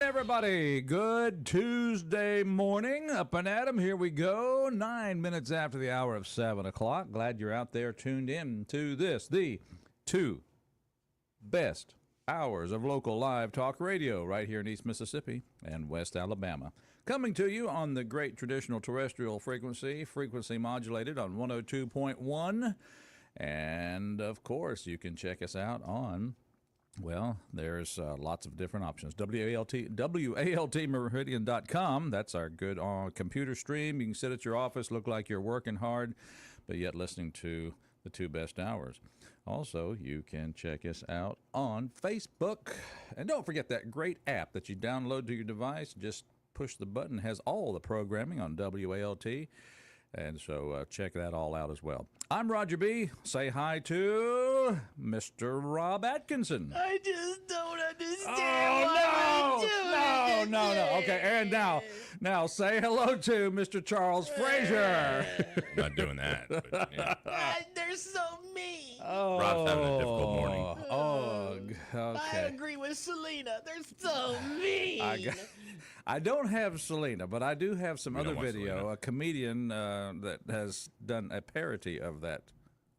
Everybody, good Tuesday morning. Up and at 'em. Here we go. 9 minutes after the hour of 7 o'clock. Glad you're out there tuned in to this, the two best hours of local live talk radio right here in East Mississippi and West Alabama. Coming to you on the great traditional terrestrial frequency modulated on 102.1. And, of course, you can check us out on... Well, there's lots of different options. WALT Meridian.com. That's our good computer stream. You can sit at your office, look like you're working hard, but yet listening to the two best hours. Also, you can check us out on Facebook. And don't forget that great app that you download to your device. Just push the button. It has all the programming on WALT. And so check that all out as well. I'm Roger B. Say hi to Mr. Rob Atkinson. I just don't understand why we're doing No. Okay, and now say hello to Mr. Charles Frazier. Not doing that. But, yeah. They're so mean. Rob's having a difficult morning. Okay. I agree with Selena. They're so mean. I don't have Selena, but I do have some other video. Selena. A comedian that has done a parody of that.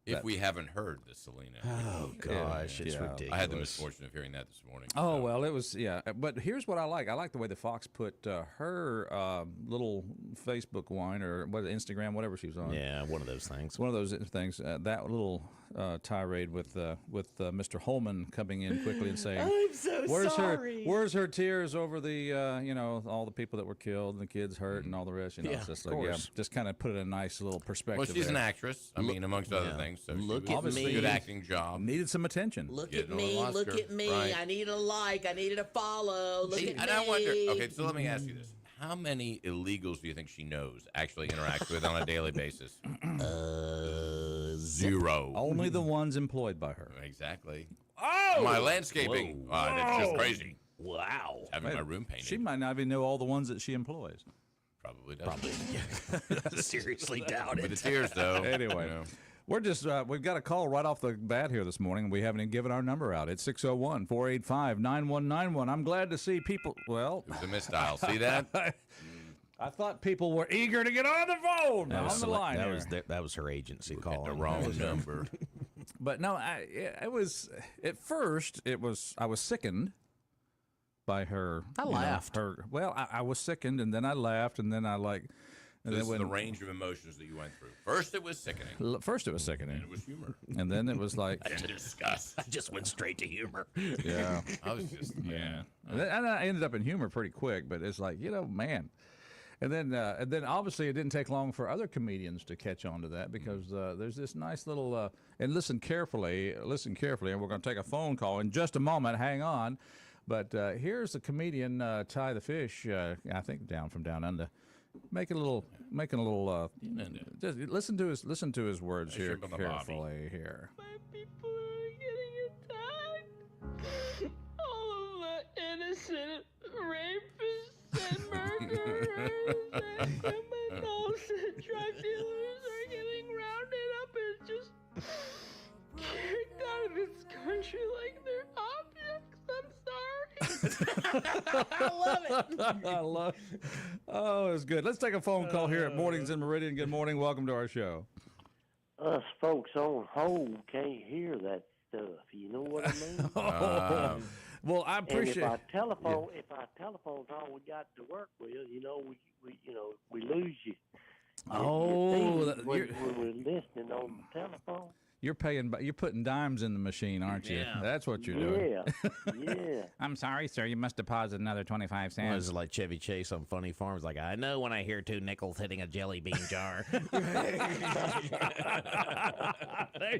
If we haven't heard the Selena. Oh, gosh, it's ridiculous. I had the misfortune of hearing that this morning. Oh, well, it was, yeah. But here's what I like. I like the way the Fox put her little Facebook wine or what, Instagram, whatever she was on. Yeah, one of those things. One of those things. That little tirade with Mr. Holman coming in quickly and saying, I'm so sorry. Where's her tears over the, all the people that were killed and the kids hurt and all the rest? Yeah, it's just like, just kind of put it in a nice little perspective. Well, she's there. an actress. I mean, amongst other things. So Look she at was me. Good acting job. Needed some attention. Look Getting at a little me. Oscar. Look at me. Right. I needed a like. I needed a follow. Look at And me. I wonder, okay, so let me ask you this. How many illegals do you think she knows actually interacts with on a daily basis? Zero. Only the ones employed by her. Exactly. Oh! My landscaping. That's just crazy. Wow. Having my room painted. She might not even know all the ones that she employs. Probably does. Seriously doubt With it. the tears, though. Anyway. You know. We're just, we've got a call right off the bat here this morning. We haven't even given our number out. It's 601-485-9191. I'm glad to see people, well. It was a misdial. See that? I thought people were eager to get on the phone, on the line. That was her agency calling. The wrong number. But no, it was, at first, I was sickened by her. I laughed. I was sickened, and then I laughed, and then I This is the range of emotions that you went through. First, it was sickening. First, it was sickening. And it was humor. And then it was like... And disgust. I just went straight to humor. Yeah. I was just, yeah. And I ended up in humor pretty quick, but it's like, man. And then obviously it didn't take long for other comedians to catch on to that because there's this nice little... and listen carefully, and we're going to take a phone call in just a moment. Hang on. But here's the comedian, Ty the Fish, I think from down under. Making a little. Just listen to his words here carefully. Here. My people are getting attacked. All of the innocent rapists and murderers and criminals and drug dealers are getting rounded up and just kicked out of this country like they're objects. I'm sorry. I love it. I love it. Oh, it's good. Let's take a phone call here at Mornings in Meridian. Good morning. Welcome to our show. Us folks on hold can't hear that stuff. You know what I mean? Well, I appreciate. And if our telephone's all we got to work with, we lose you. When we're listening on the telephone. You're putting dimes in the machine, aren't you? Yeah. That's what you're doing. Yeah. I'm sorry, sir. You must deposit another 25 cents. Well, it's like Chevy Chase on Funny Farms. Like, I know when I hear 2 nickels hitting a jelly bean jar. There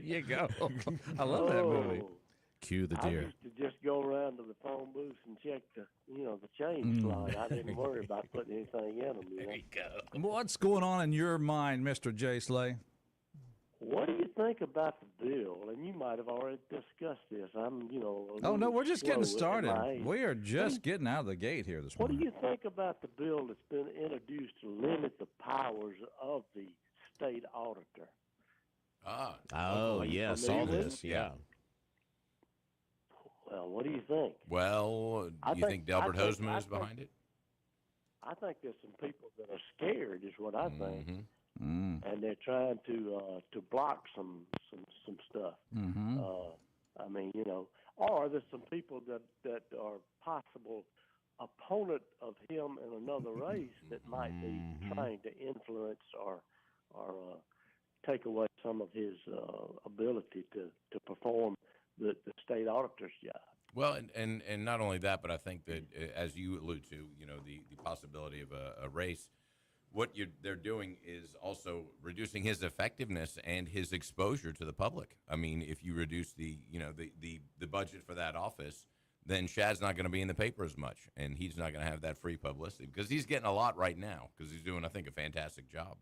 you go. I love that movie. Cue the I deer. used to just go around to the phone booth and check the change slot. I didn't worry about putting anything in them. There you go. What's going on in your mind, Mr. J. Slay? What do you think about the bill? And you might have already discussed this. Oh, no, we're just getting started. We are just getting out of the gate here this What morning. do you think about the bill that's been introduced to limit the powers of the state auditor? Ah. Oh, yeah, saw this. Yeah. Well, what do you think? Well, I you think Delbert Hoseman is think- behind it? I think there's some people that are scared, is what I think, Mhm. and they're trying to block some stuff. I mean, or there's some people that are possible opponent of him in another race that might be trying to influence or take away some of his ability to perform the state auditor's job. Well, and not only that, but I think that, as you allude to, the possibility of a race, what they're doing is also reducing his effectiveness and his exposure to the public. I mean, if you reduce the budget for that office, then Shad's not going to be in the paper as much, and he's not going to have that free publicity because he's getting a lot right now because he's doing, I think, a fantastic job.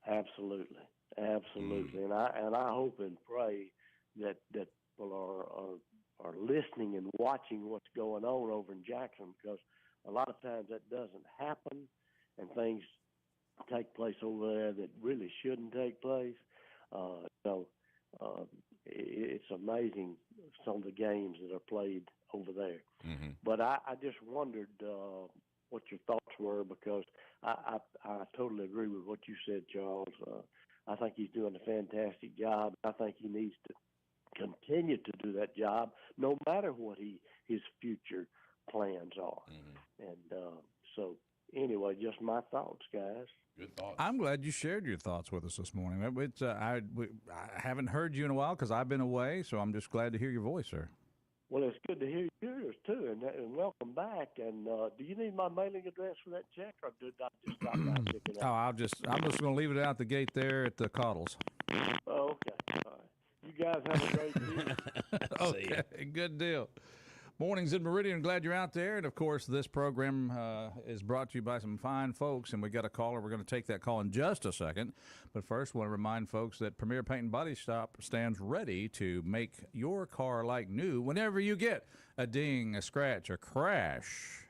Absolutely. And I hope and pray that people are listening and watching what's going on over in Jackson, because a lot of times that doesn't happen and things take place over there that really shouldn't take place. It's amazing some of the games that are played over there. But I just wondered what your thoughts were, because I totally agree with what you said, Charles. I think he's doing a fantastic job. I think he needs to continue to do that job no matter what his future plans are. And so anyway, just my thoughts, guys. Good thoughts. I'm glad you shared your thoughts with us this morning. I haven't heard you in a while because I've been away, so I'm just glad to hear your voice, sir. Well, it's good to hear yours too, and welcome back. And do you need my mailing address for that check, or did I just stop by and pick it Oh, up? I'm just going to leave it out the gate there at the Coddles. Oh, okay. All right. You guys have a great day. Okay, good deal. Mornings in Meridian. Glad you're out there. And, of course, this program is brought to you by some fine folks, and we got a caller. We're going to take that call in just a second. But first, I want to remind folks that Premier Paint and Body Shop stands ready to make your car like new whenever you get a ding, a scratch, a crash,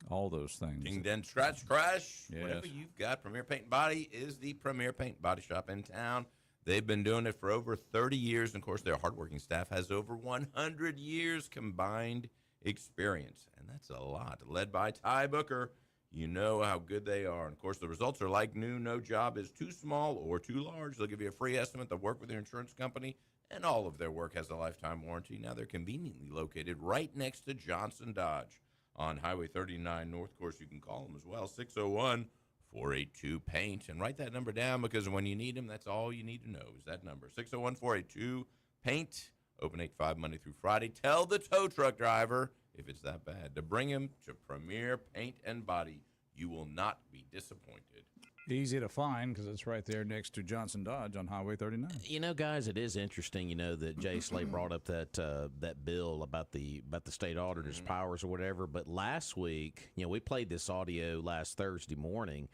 all those things. Ding, dent, scratch, crash. Yes. Whatever you've got, Premier Paint and Body is the Premier Paint Body Shop in town. They've been doing it for over 30 years. And, of course, their hardworking staff has over 100 years combined experience. And that's a lot. Led by Ty Booker. You know how good they are. And, of course, the results are like new. No job is too small or too large. They'll give you a free estimate. They'll work with your insurance company. And all of their work has a lifetime warranty. Now, they're conveniently located right next to Johnson Dodge on Highway 39 North. Of course, you can call them as well, 601-482-PAINT. And write that number down, because when you need them, that's all you need to know is that number, 601-482-PAINT. Open 8 to 5 Monday through Friday. Tell the tow truck driver, if it's that bad, to bring him to Premier Paint and Body. You will not be disappointed. Easy to find because it's right there next to Johnson Dodge on Highway 39. You know, guys, it is interesting, that Jay Slay brought up that bill about the state auditor's powers or whatever. But last week, we played this audio last Thursday morning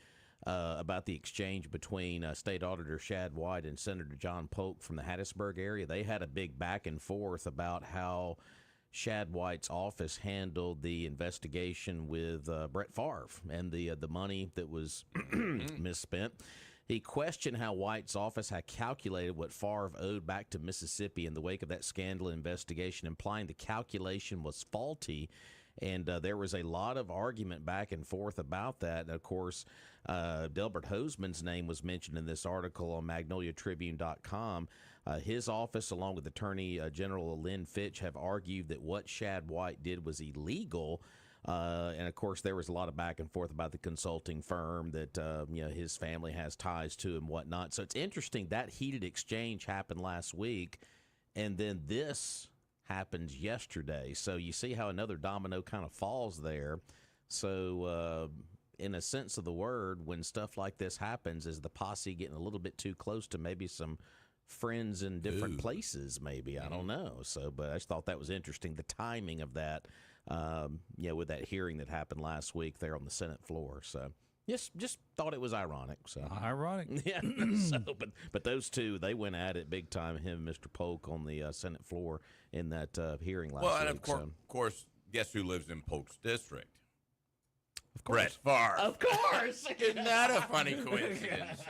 about the exchange between State Auditor Shad White and Senator John Polk from the Hattiesburg area. They had a big back and forth about how Shad White's office handled the investigation with Brett Favre and the money that was misspent. He questioned how White's office had calculated what Favre owed back to Mississippi in the wake of that scandal investigation, implying the calculation was faulty. And there was a lot of argument back and forth about that. And of course, Delbert Hoseman's name was mentioned in this article on MagnoliaTribune.com. His office, along with Attorney General Lynn Fitch, have argued that what Shad White did was illegal. And, of course, there was a lot of back and forth about the consulting firm that, his family has ties to and whatnot. So it's interesting that heated exchange happened last week, and then this happens yesterday. So you see how another domino kind of falls there. So in a sense of the word, when stuff like this happens, is the posse getting a little bit too close to maybe some friends in different places, maybe? I don't know. So, but I just thought that was interesting, the timing of that, with that hearing that happened last week there on the Senate floor. So just thought it was ironic. So Ironic. yeah. So, but those two, they went at it big time. Him and Mr. Polk on the Senate floor in that hearing last week. Well, and of course, guess who lives in Polk's district? Of course. Brett Favre. Of course. Isn't that a funny coincidence?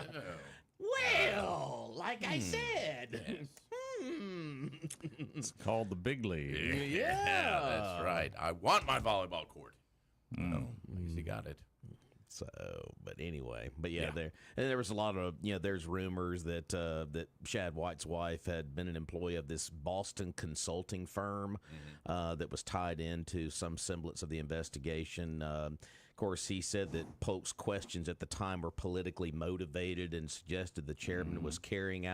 Well, like I said. It's called the big league. Yeah. That's right. I want my volleyball court. No, he got it. So, but anyway, there was a lot of, there's rumors that that Shad White's wife had been an employee of this Boston consulting firm that was tied into some semblance of the investigation. Of course, he said that Polk's questions at the time were politically motivated and suggested the chairman was carrying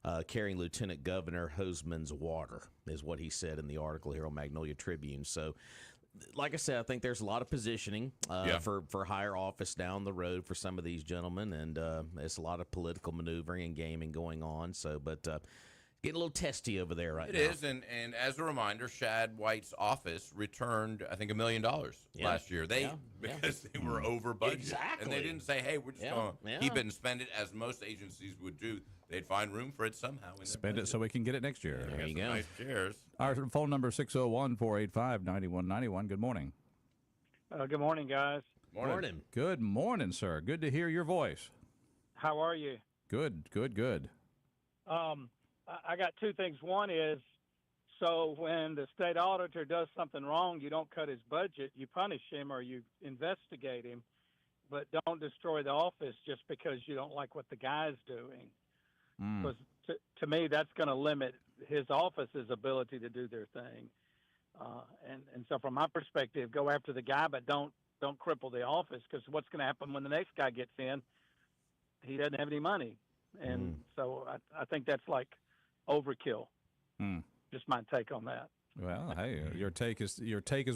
Lieutenant Governor Hoseman's water, is what he said in the article here on Magnolia Tribune. So, like I said, I think there's a lot of positioning for higher office down the road for some of these gentlemen, and there's a lot of political maneuvering and gaming going on. So, but getting a little testy over there right now. It is, and as a reminder, Shad White's office returned, I think, $1 million last year. Because they were over budget. Exactly. And they didn't say, hey, we're just going to keep it and spend it as most agencies would do. They'd find room for it somehow. Spend it so we can get it next year. There you go. Nice chairs. Our phone number 601-485-9191. Good morning. Good morning, guys. Morning. Good morning, sir. Good to hear your voice. How are you? Good. I got two things. One is, so when the state auditor does something wrong, you don't cut his budget, you punish him or you investigate him, but don't destroy the office just because you don't like what the guy's doing. Because to me, that's going to limit his office's ability to do their thing. And so from my perspective, go after the guy, but don't cripple the office, because what's going to happen when the next guy gets in? He doesn't have any money. And so I think that's like overkill. Just my take on that. Well, hey, your take is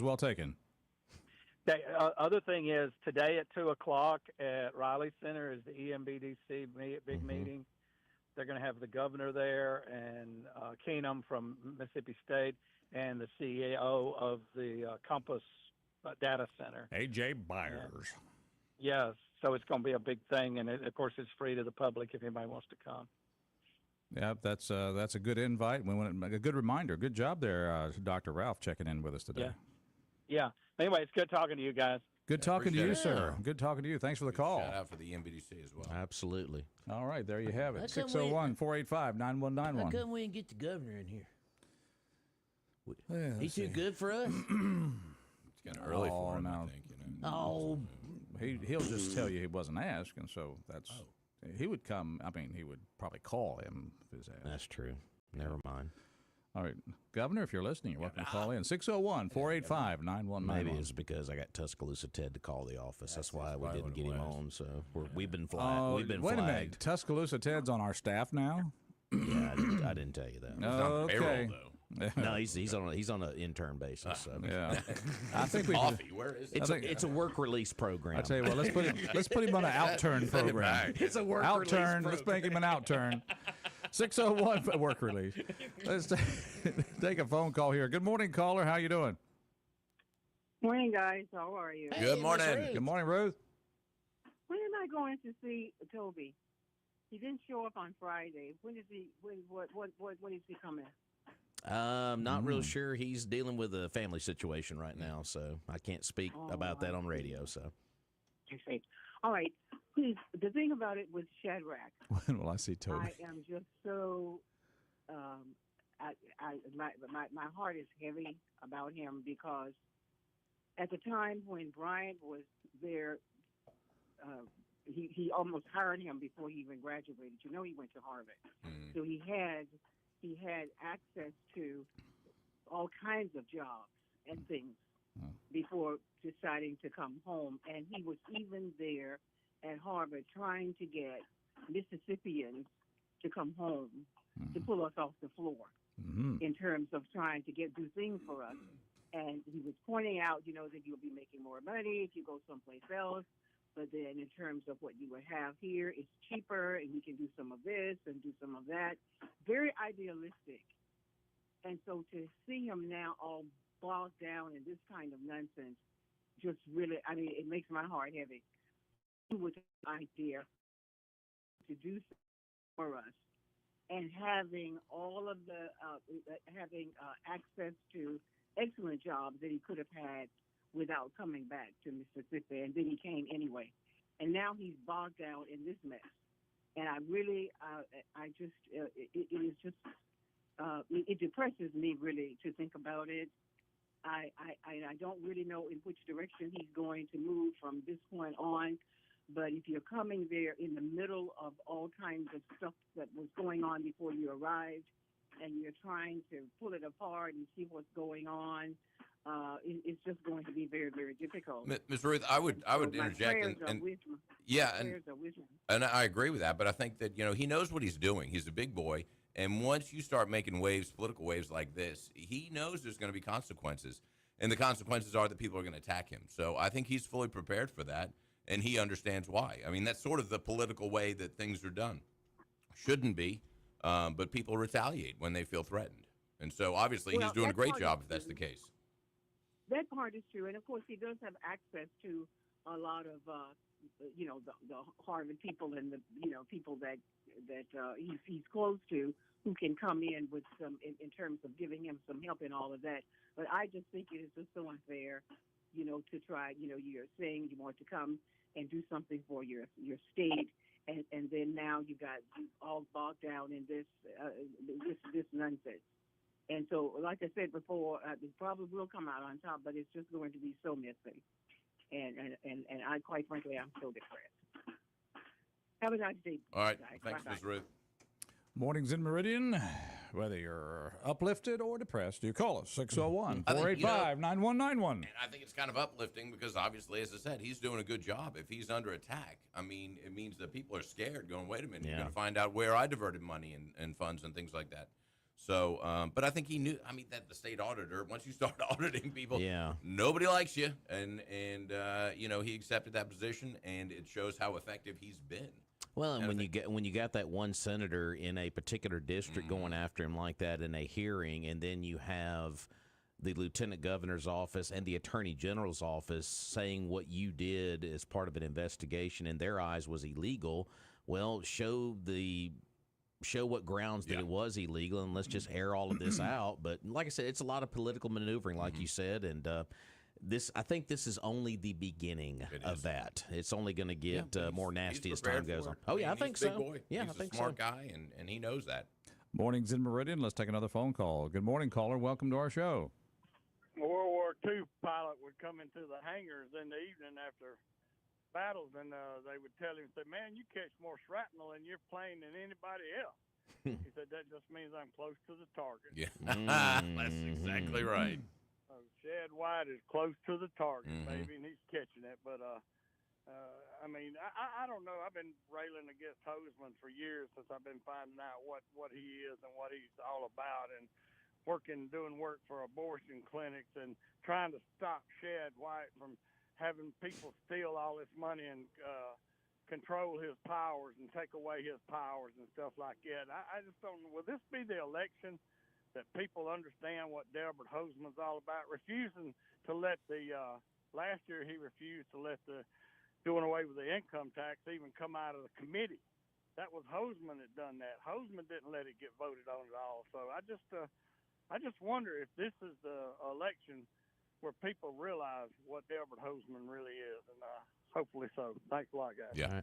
well taken. The other thing is, today at 2:00 at Riley Center is the EMBDC big meeting. They're going to have the governor there and Keenum from Mississippi State and the CEO of the Compass Data Center. A.J. Byers. Yes, so it's going to be a big thing, and of course it's free to the public if anybody wants to come. Yeah, that's a good invite. We want a good reminder. Good job there, Dr. Ralph, checking in with us today. Yeah. Anyway, it's good talking to you guys. Good talking to you, appreciate it. sir. Good talking to you. Thanks for the call. Shout out for the MBDC as well. Absolutely. All right, there you have it. How come 601-485-9191. How come we didn't get the governor in here? Yeah, He too good for us? It's kind of early for him, I think. Oh, He'll just tell you he wasn't asked, and so that's he would come. I mean, he would probably call him if he was asked. That's true. Never mind. All right, Governor, if you're listening, you're welcome to call in 601-485-9191. Maybe it's because I got Tuscaloosa Ted to call the office. That's why we didn't get him on. So we've been flagged. We've been wait flagged. a minute. Tuscaloosa Ted's on our staff now. Yeah, I didn't tell you that. Okay. Payroll, though. No, he's on an intern basis. So. Yeah, I think we. Coffee, where is it? It's a work release program. I tell you what, let's put him on an outturn program. It's a work outturn. release Let's make him an outturn. 601 for work release. Let's take a phone call here. Good morning, caller. How you doing? Morning, guys. How are you? Good morning. Good morning, Ruth. When am I going to see Toby? He didn't show up on Friday. When is he? When is he coming? Not real sure. He's dealing with a family situation right now, so I can't speak about that on radio. So, I see. All right. Please, the thing about it with Shadrach, When will I see Toby? I am just so. My heart is heavy about him because at the time when Bryant was there, he almost hired him before he even graduated. You know, he went to Harvard, so he had access to all kinds of jobs and things before deciding to come home. And he was even there at Harvard trying to get Mississippians to come home to pull us off the floor in terms of trying to do things for us. And he was pointing out, that you'll be making more money if you go someplace else. But then in terms of what you would have here, it's cheaper and we can do some of this and do some of that. Very idealistic. And so to see him now all bogged down in this kind of nonsense just really, it makes my heart heavy. He was an idea to do for us. And having all of the, access to excellent jobs that he could have had without coming back to Mississippi, and then he came anyway. And now he's bogged down in this mess. And I really, it is just it depresses me really to think about it. I don't really know in which direction he's going to move from this point on. But if you're coming there in the middle of all kinds of stuff that was going on before you arrived, and you're trying to pull it apart and see what's going on, it's just going to be very, very difficult. Ms. Ruth, I would So my interject prayers are and with him. yeah, My prayers are with him. and I agree with that. But I think that he knows what he's doing. He's a big boy, and once you start making waves, political waves like this, he knows there's going to be consequences, and the consequences are that people are going to attack him. So I think he's fully prepared for that, and he understands why. I mean, that's sort of the political way that things are done. Shouldn't be, but people retaliate when they feel threatened, and so obviously Well, he's doing a that great part job is if that's the true. case. That part is true, and of course he does have access to a lot of, the Harvard people and the people that he's close to who can come in with some in terms of giving him some help and all of that. But I just think it is just so unfair, to try. You're saying you want to come and do something for your state, and then now you all bogged down in this nonsense. And so, like I said before, it probably will come out on top, but it's just going to be so messy. And I, quite frankly, I'm so depressed. Have a nice day. All right, guys. thanks, Bye-bye. Ms. Ruth. Mornings in Meridian. Whether you're uplifted or depressed, you call us 601 I think, 485 9191. And I think it's kind of uplifting because obviously, as I said, he's doing a good job. If he's under attack, I mean, it means that people are scared, going, wait a minute, you're going to find out where I diverted money and funds and things like that. So, but I think he knew, that the state auditor, once you start auditing people, nobody likes you. And he accepted that position, and it shows how effective he's been. Well, and when you got that one senator in a particular district going after him like that in a hearing, and then you have the lieutenant governor's office and the attorney general's office saying what you did as part of an investigation in their eyes was illegal, well, show what grounds that it was illegal, and let's just air all of this out. But like I said, it's a lot of political maneuvering, like you said, and I think this is only the beginning of that. It's only going to get more nasty as time goes on. Oh, yeah, I think he's a so. big boy. Yeah, he's I think a smart so. guy, and he knows that. Mornings in Meridian. Let's take another phone call. Good morning, caller. Welcome to our show. A World War II pilot would come into the hangars in the evening after battles, and they would tell him, say, man, you catch more shrapnel in your plane than anybody else. He said, that just means I'm close to the target. Yeah, that's exactly right. Shad White is close to the target, baby, and he's catching it. But, I don't know. I've been railing against Hoseman for years since I've been finding out what he is and what he's all about, and doing work for abortion clinics and trying to stop Shad White from having people steal all this money and control his powers and take away his powers and stuff like that. I just don't know. Will this be the election that people understand what Delbert Hoseman's all about? Refusing to let last year he refused to let the doing away with the income tax even come out of the committee. That was Hoseman that done that. Hoseman didn't let it get voted on at all. So I just wonder if this is the election where people realize what Delbert Hoseman really is, and hopefully so. Thanks a lot, guys. Yeah.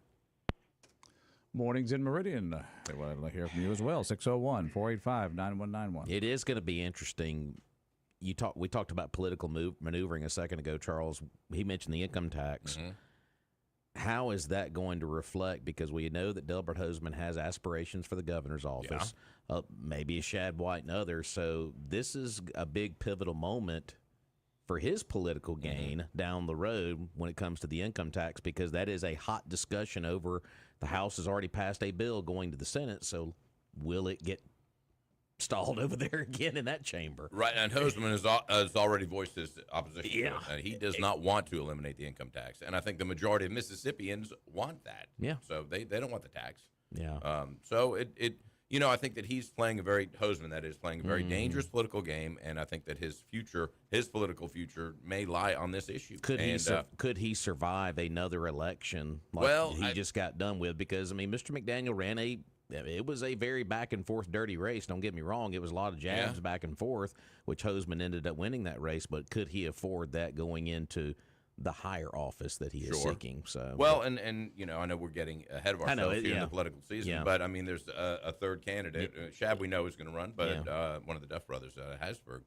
Mornings in Meridian. They want to hear from you as well. 601 485 9191. It is going to be interesting. We talked about political maneuvering a second ago, Charles. He mentioned the income tax. How is that going to reflect? Because we know that Delbert Hoseman has aspirations for the governor's office, maybe a Shad White and others. So this is a big pivotal moment for his political gain down the road when it comes to the income tax, because that is a hot discussion over. The House has already passed a bill going to the Senate, so will it get stalled over there again in that chamber? Right, and Hoseman has already voiced his opposition. Yeah. To it. He does not want to eliminate the income tax, and I think the majority of Mississippians want that. Yeah. So they don't want the tax. Yeah. So I think that he's playing Hoseman, that is, playing a very dangerous political game, and I think that his political future may lie on this issue. Could he survive another election like he just got done with? Because, Mr. McDaniel ran it was a very back and forth dirty race. Don't get me wrong. It was a lot of jabs back and forth, which Hoseman ended up winning that race. But could he afford that going into the higher office that he is Sure. seeking. So Well, and I know we're getting ahead of I know, ourselves here in yeah. the political season, Yeah. but I mean, there's a third candidate. Shab we know is going to run, but one of the Duff brothers, Hasberg,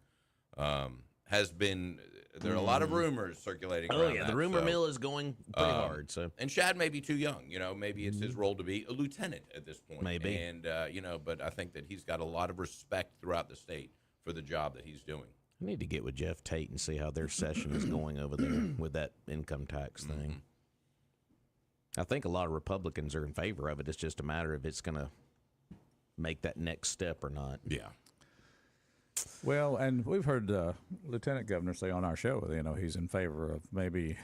has been. There are a lot of rumors circulating. Oh around yeah, that, the rumor so, mill is going pretty hard. So and Shad may be too young. Maybe it's his role to be a lieutenant at this point. Maybe. And but I think that he's got a lot of respect throughout the state for the job that he's doing. I need to get with Jeff Tate and see how their session is going over there with that income tax thing. I think a lot of Republicans are in favor of it. It's just a matter of it's going to make that next step or not. Yeah. Well, and we've heard Lieutenant Governor say on our show, he's in favor of maybe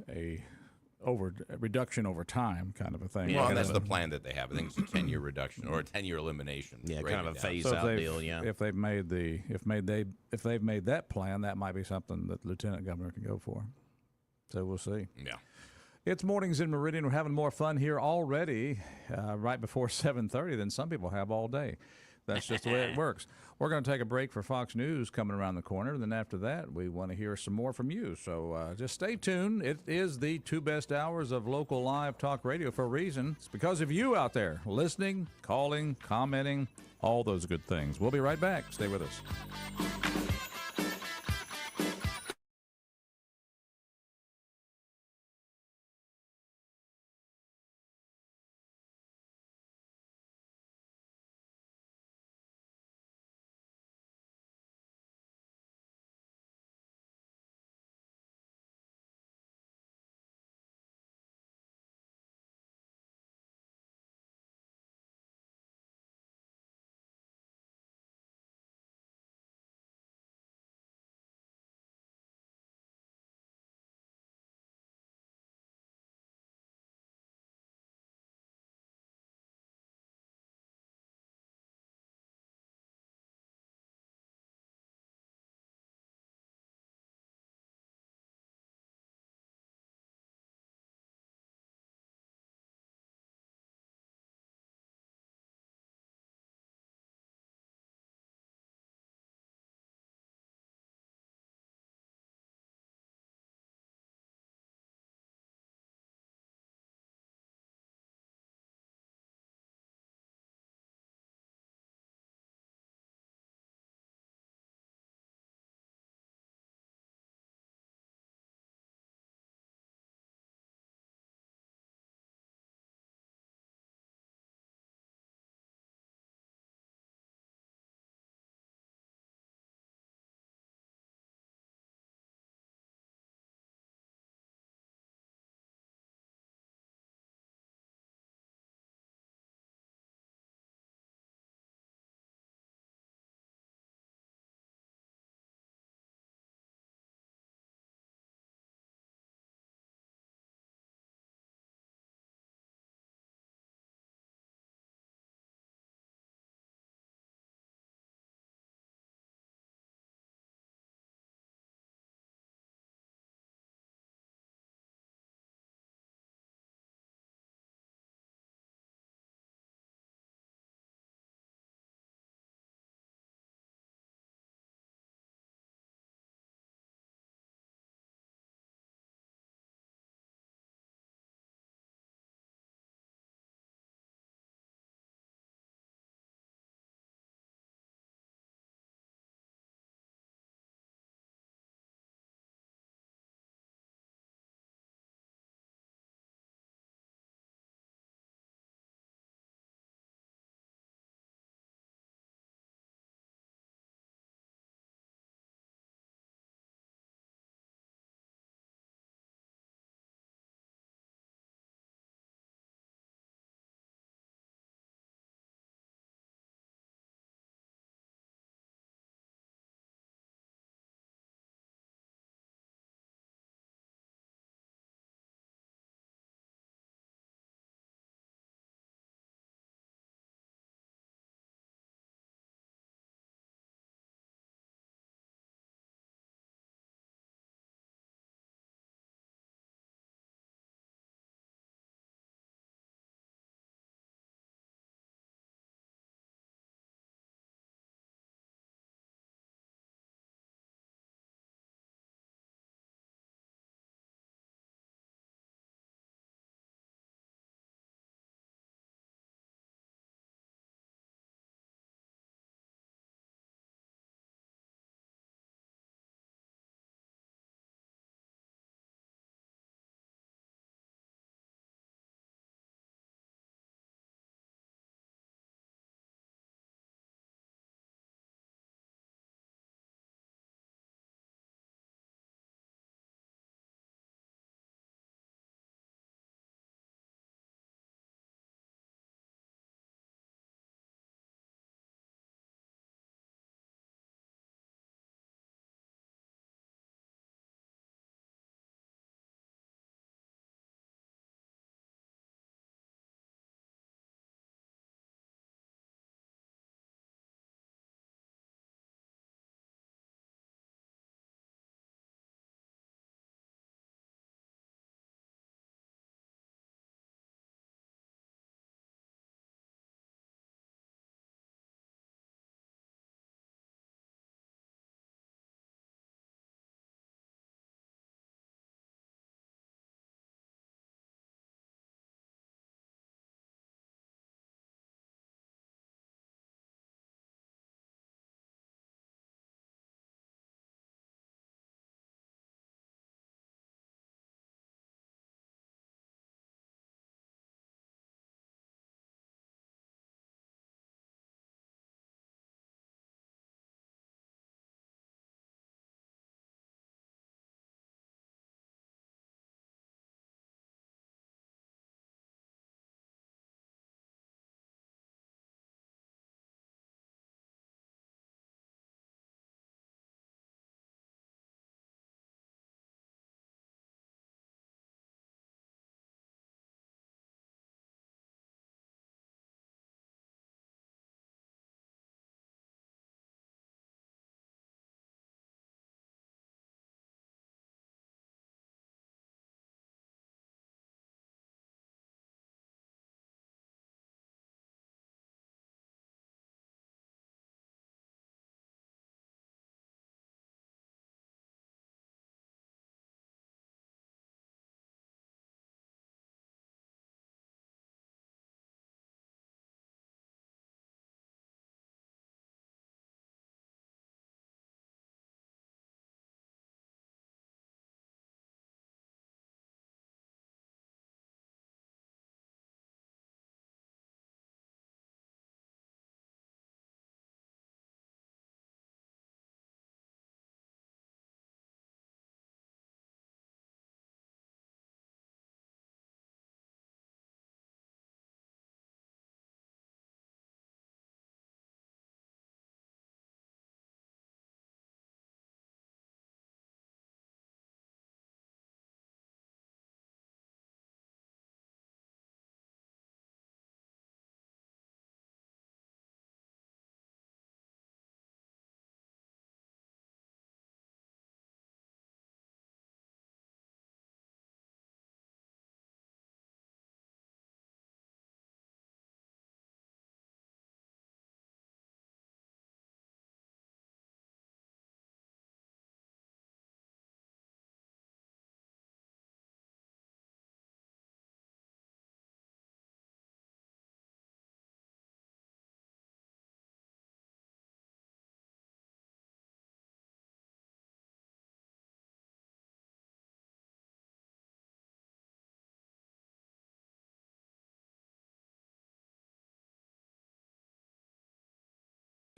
a reduction over time kind of a thing. Well, and that's the plan that they have. I think it's a 10-year reduction or a 10-year elimination. Yeah, break kind of it a down. phase So out deal. Yeah. if they've made that plan, that might be something that the Lieutenant Governor can go for. So we'll see. Yeah. It's Mornings in Meridian. We're having more fun here already, right before 7:30 than some people have all day. That's just the way it works. We're going to take a break for Fox News coming around the corner. Then after that, we want to hear some more from you. So just stay tuned. It is the 2 best hours of local live talk radio for a reason. It's because of you out there listening, calling, commenting, all those good things. We'll be right back. Stay with us.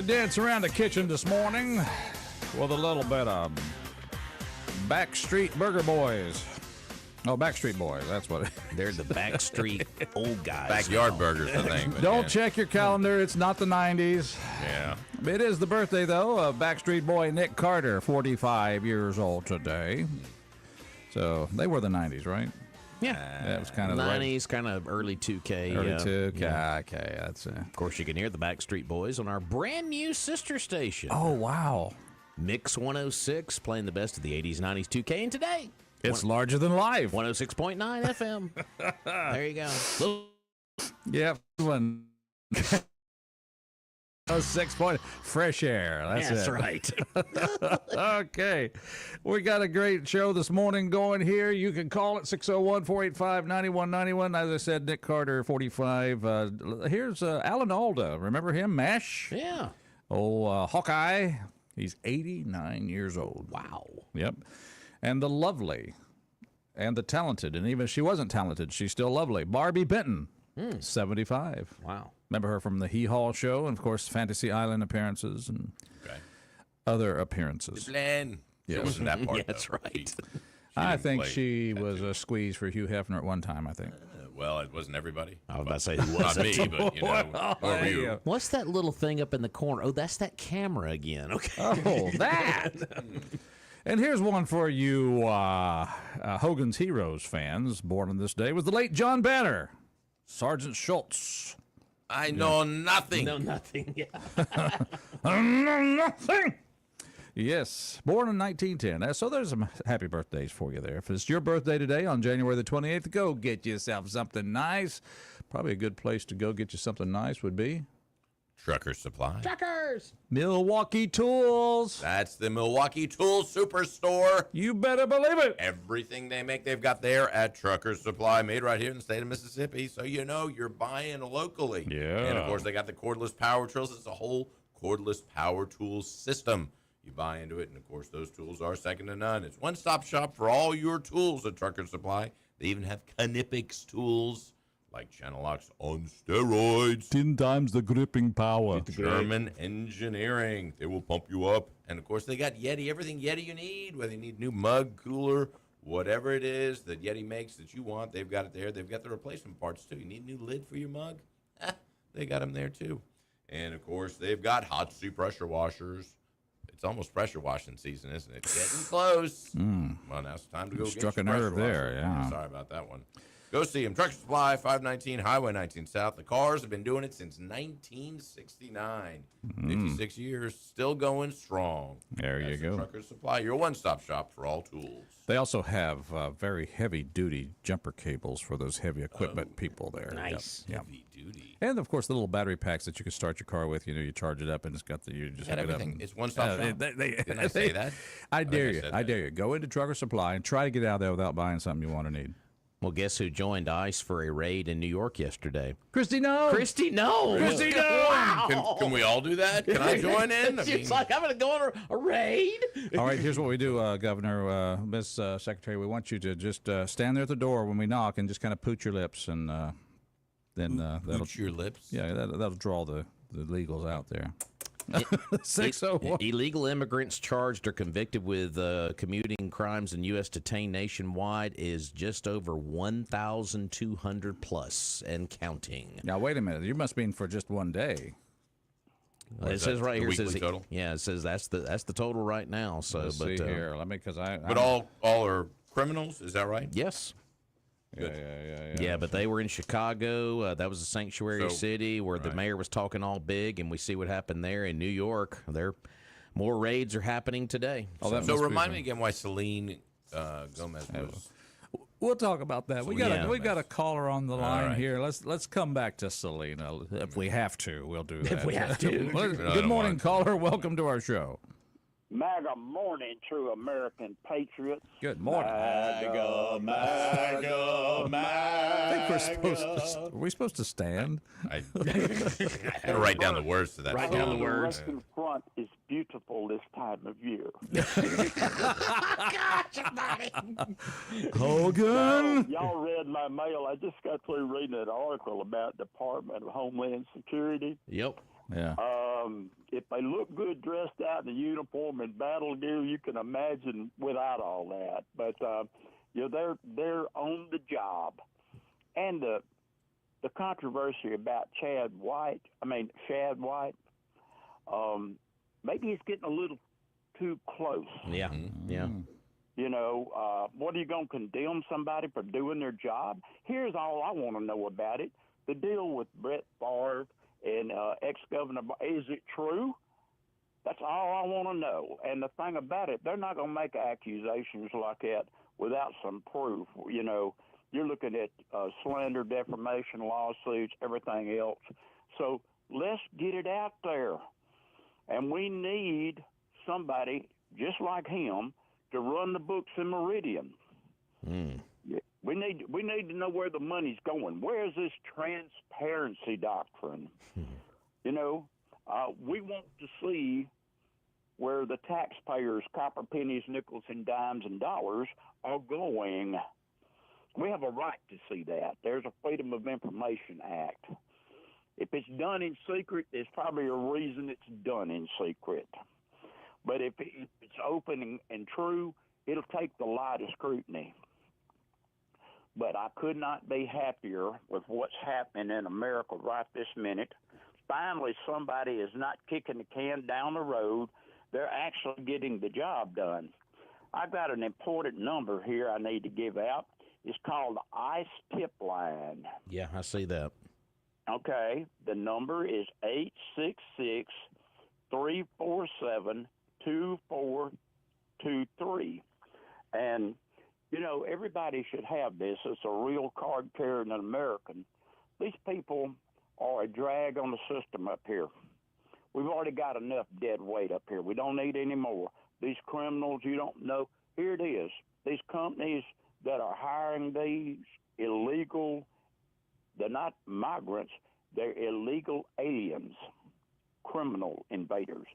Dance around the kitchen this morning with a little bit of Backstreet Burger Boys. Oh, Backstreet Boys, that's what it is. They're the Backstreet old guys. Backyard burgers, I think. but Don't yeah. check your calendar. It's not the 90s. Yeah. It is the birthday, though, of Backstreet Boy Nick Carter, 45 years old today. So they were the 90s, right? Yeah. That was kind of the right- 90s, kind of early 2K. Early yeah. 2K. Yeah. Okay, that's it. Of course, you can hear the Backstreet Boys on our brand new sister station. Oh, wow. Mix 106, playing the best of the 80s, 90s, 2K, and today. It's larger than life. 106.9 FM. There you go. Yep. One. 6 point fresh air. That's it. right. Okay. We got a great show this morning going here. You can call it 601-485-9191. As I said, Nick Carter, 45. Here's Alan Alda. Remember him? MASH? Yeah. Oh, Hawkeye. He's 89 years old. Wow. Yep. And the lovely and the talented, and even if she wasn't talented, she's still lovely, Barbie Benton, 75. Wow. Remember her from the Hee Haw show and, of course, Fantasy Island appearances and Okay. other appearances. Plan. Yes. It wasn't that part. Yeah, that's though. right. She I didn't think play she that was too. a squeeze for Hugh Hefner at one time, I think. Well, it wasn't everybody. I was about to say, who Not was me, it? but you know, whoever you. What's that little thing up in the corner? Oh, that's that camera again. Okay. Oh, that! And here's one for you Hogan's Heroes fans. Born on this day was the late John Banner, Sergeant Schultz. I know nothing. No, nothing. Yeah. Nothing. Yes, born in 1910. So there's some happy birthdays for you there. If it's your birthday today on January the 28th, go get yourself something nice. Probably a good place to go get you something nice would be Trucker Supply. Truckers. Milwaukee Tools. That's the Milwaukee Tool Superstore. You better believe it. Everything they make, they've got there at Trucker Supply, made right here in the state of Mississippi. So you know you're buying locally. Yeah. And of course, they got the cordless power tools. It's a whole cordless power tools system. You buy into it, and of course, those tools are second to none. It's one-stop shop for all your tools at Trucker Supply. They even have Knipex tools, like channel locks on steroids. 10 times the gripping power. German engineering. They will pump you up. And of course, they got Yeti, everything Yeti you need, whether you need new mug, cooler, whatever it is that Yeti makes that you want, they've got it there. They've got the replacement parts too. You need a new lid for your mug? They got them there too. And of course, they've got hot sea pressure washers. It's almost pressure washing season, isn't it? Getting close. Well, now it's time to go Struck get a your nerve pressure there, washer. yeah. Sorry about that one. Go see them. Trucker Supply, 519 Highway 19 South. The cars have been doing it since 1969. 56 years, still going strong. There you That's the go. Trucker Supply, your one-stop shop for all tools. They also have very heavy-duty jumper cables for those heavy equipment people there. Nice. Yep. Heavy duty. And, of course, the little battery packs that you can start your car with. You know, you charge it up, and it's got the, you just Got hook it up. everything. It's one-stop shop. Didn't I they- say that? I dare think I you. said I that. dare you. Go into Trucker Supply and try to get out there without buying something you want or need. Well, guess who joined ICE for a raid in New York yesterday? Christy, no. Christy, no. Christy, no. Wow. Can we all do that? Can I join in? I She's like, I'm going to go on a raid. All right, here's what we do, Governor, Miss Secretary. We want you to just stand there at the door when we knock and just kind of poot your lips, and then that'll Pooch your lips. yeah, that'll draw the legals out there. 601. Illegal immigrants charged or convicted with commuting crimes in U.S. detained nationwide is just over 1,200 plus and counting. Now wait a minute. You must mean for just one day. What It is says that, right the here. It weekly says total? Yeah, it says that's the total right now. So, Let's but see here. Let me, because But all are criminals, is that right? yes. Yeah. Yeah, but they were in Chicago. That was a sanctuary So- city where the right. mayor was talking all big, and we see what happened there in New York. More raids are happening today. Oh, that So must be remind fun. me again why Celine Gomez was. We'll talk about that. We Selena got a Gomez. caller on the line right. here. Let's come back to Selena if we have to. We'll do that. If we have to. Good don't morning, want to. caller. Welcome to our show. MAGA morning, true American patriots. Good morning. MAGA, MAGA, I think we're MAGA. supposed to. Are we supposed to stand? I had to write down the words to that. Write song. down the The words. Western Front is beautiful this time of year. Hogan. Y'all read my mail. I just got through reading an article about Department of Homeland Security. Yep. Yeah. If they look good dressed out in the uniform and battle gear, you can imagine without all that. But they're on the job, and the controversy about Shad White, maybe he's getting a little too close. Yeah, yeah. What are you going to condemn somebody for doing their job? Here's all I want to know about it. The deal with Brett Favre and ex-governor, is it true? That's all I want to know. And the thing about it, they're not going to make accusations like that without some proof. You're looking at slander, defamation lawsuits, everything else. So let's get it out there. And we need somebody just like him to run the books in Meridian. We need to know where the money's going. Where is this transparency doctrine? We want to see where the taxpayers' copper pennies, nickels, and dimes and dollars are going. We have a right to see that. There's a Freedom of Information Act. If it's done in secret, there's probably a reason it's done in secret. But if it's open and true, it'll take the light of scrutiny. But I could not be happier with what's happening in America right this minute. Finally, somebody is not kicking the can down the road. They're actually getting the job done. I've got an important number here I need to give out. It's called the ICE tip line. Yeah, I see that. Okay, the number is 866-347-2423. And, everybody should have this. It's a real card-carrying American. These people are a drag on the system up here. We've already got enough dead weight up here. We don't need any more. These criminals, you don't know. Here it is. These companies that are hiring these illegal, they're not migrants, they're illegal aliens, criminal invaders.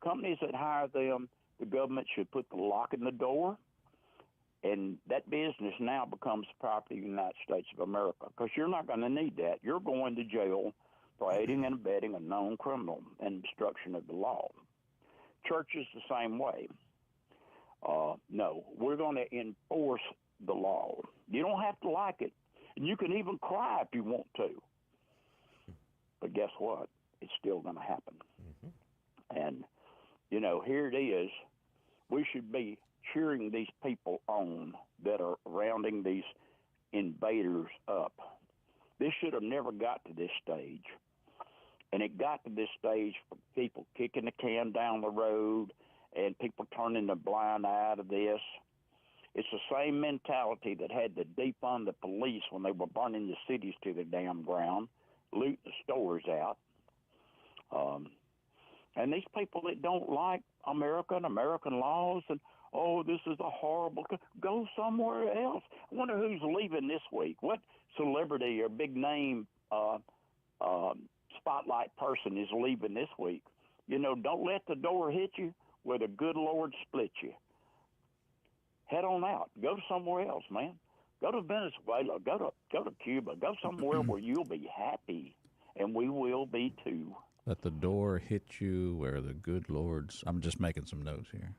Companies that hire them, the government should put the lock in the door, and that business now becomes property of the United States of America, because you're not going to need that. You're going to jail for aiding and abetting a known criminal and obstruction of the law. Churches the same way. No, we're going to enforce the law. You don't have to like it. And you can even cry if you want to. But guess what? It's still going to happen. And, here it is. We should be cheering these people on that are rounding these invaders up. This should have never got to this stage. And it got to this stage for people kicking the can down the road and people turning a blind eye to this. It's the same mentality that had to defund the police when they were burning the cities to the damn ground, looting the stores out. And these people that don't like America and American laws and, this is a horrible, go somewhere else. I wonder who's leaving this week. What celebrity or big name spotlight person is leaving this week? Don't let the door hit you where the good Lord split you. Head on out. Go somewhere else, man. Go to Venezuela. Go to Cuba. Go somewhere where you'll be happy, and we will be too. Let the door hit you where the good Lord's. I'm just making some notes here.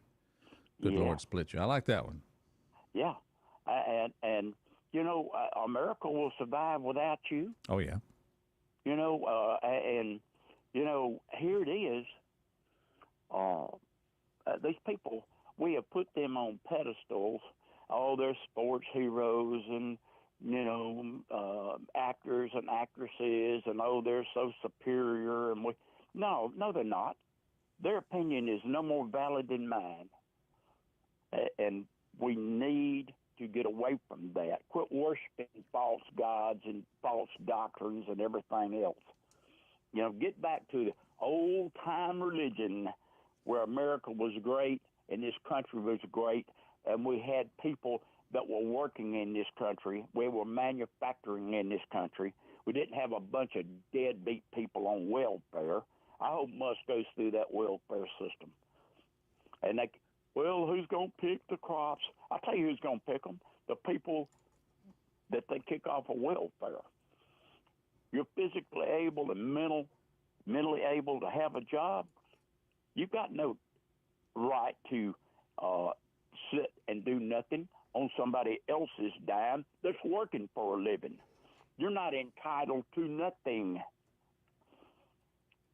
Good Lord split you. I like that one. Yeah, and America will survive without you. Oh yeah. And here it is. These people, we have put them on pedestals. They're sports heroes and, actors and actresses, and, they're so superior. And no, they're not. Their opinion is no more valid than mine. And we need to get away from that. Quit worshiping false gods and false doctrines and everything else. Get back to the old-time religion where America was great and this country was great, and we had people that were working in this country. We were manufacturing in this country. We didn't have a bunch of deadbeat people on welfare. I hope Musk goes through that welfare system. And who's going to pick the crops? I'll tell you who's going to pick them. The people that they kick off of welfare. You're physically able and mental mentally able to have a job, you've got no right to sit and do nothing on somebody else's dime that's working for a living. You're not entitled to nothing.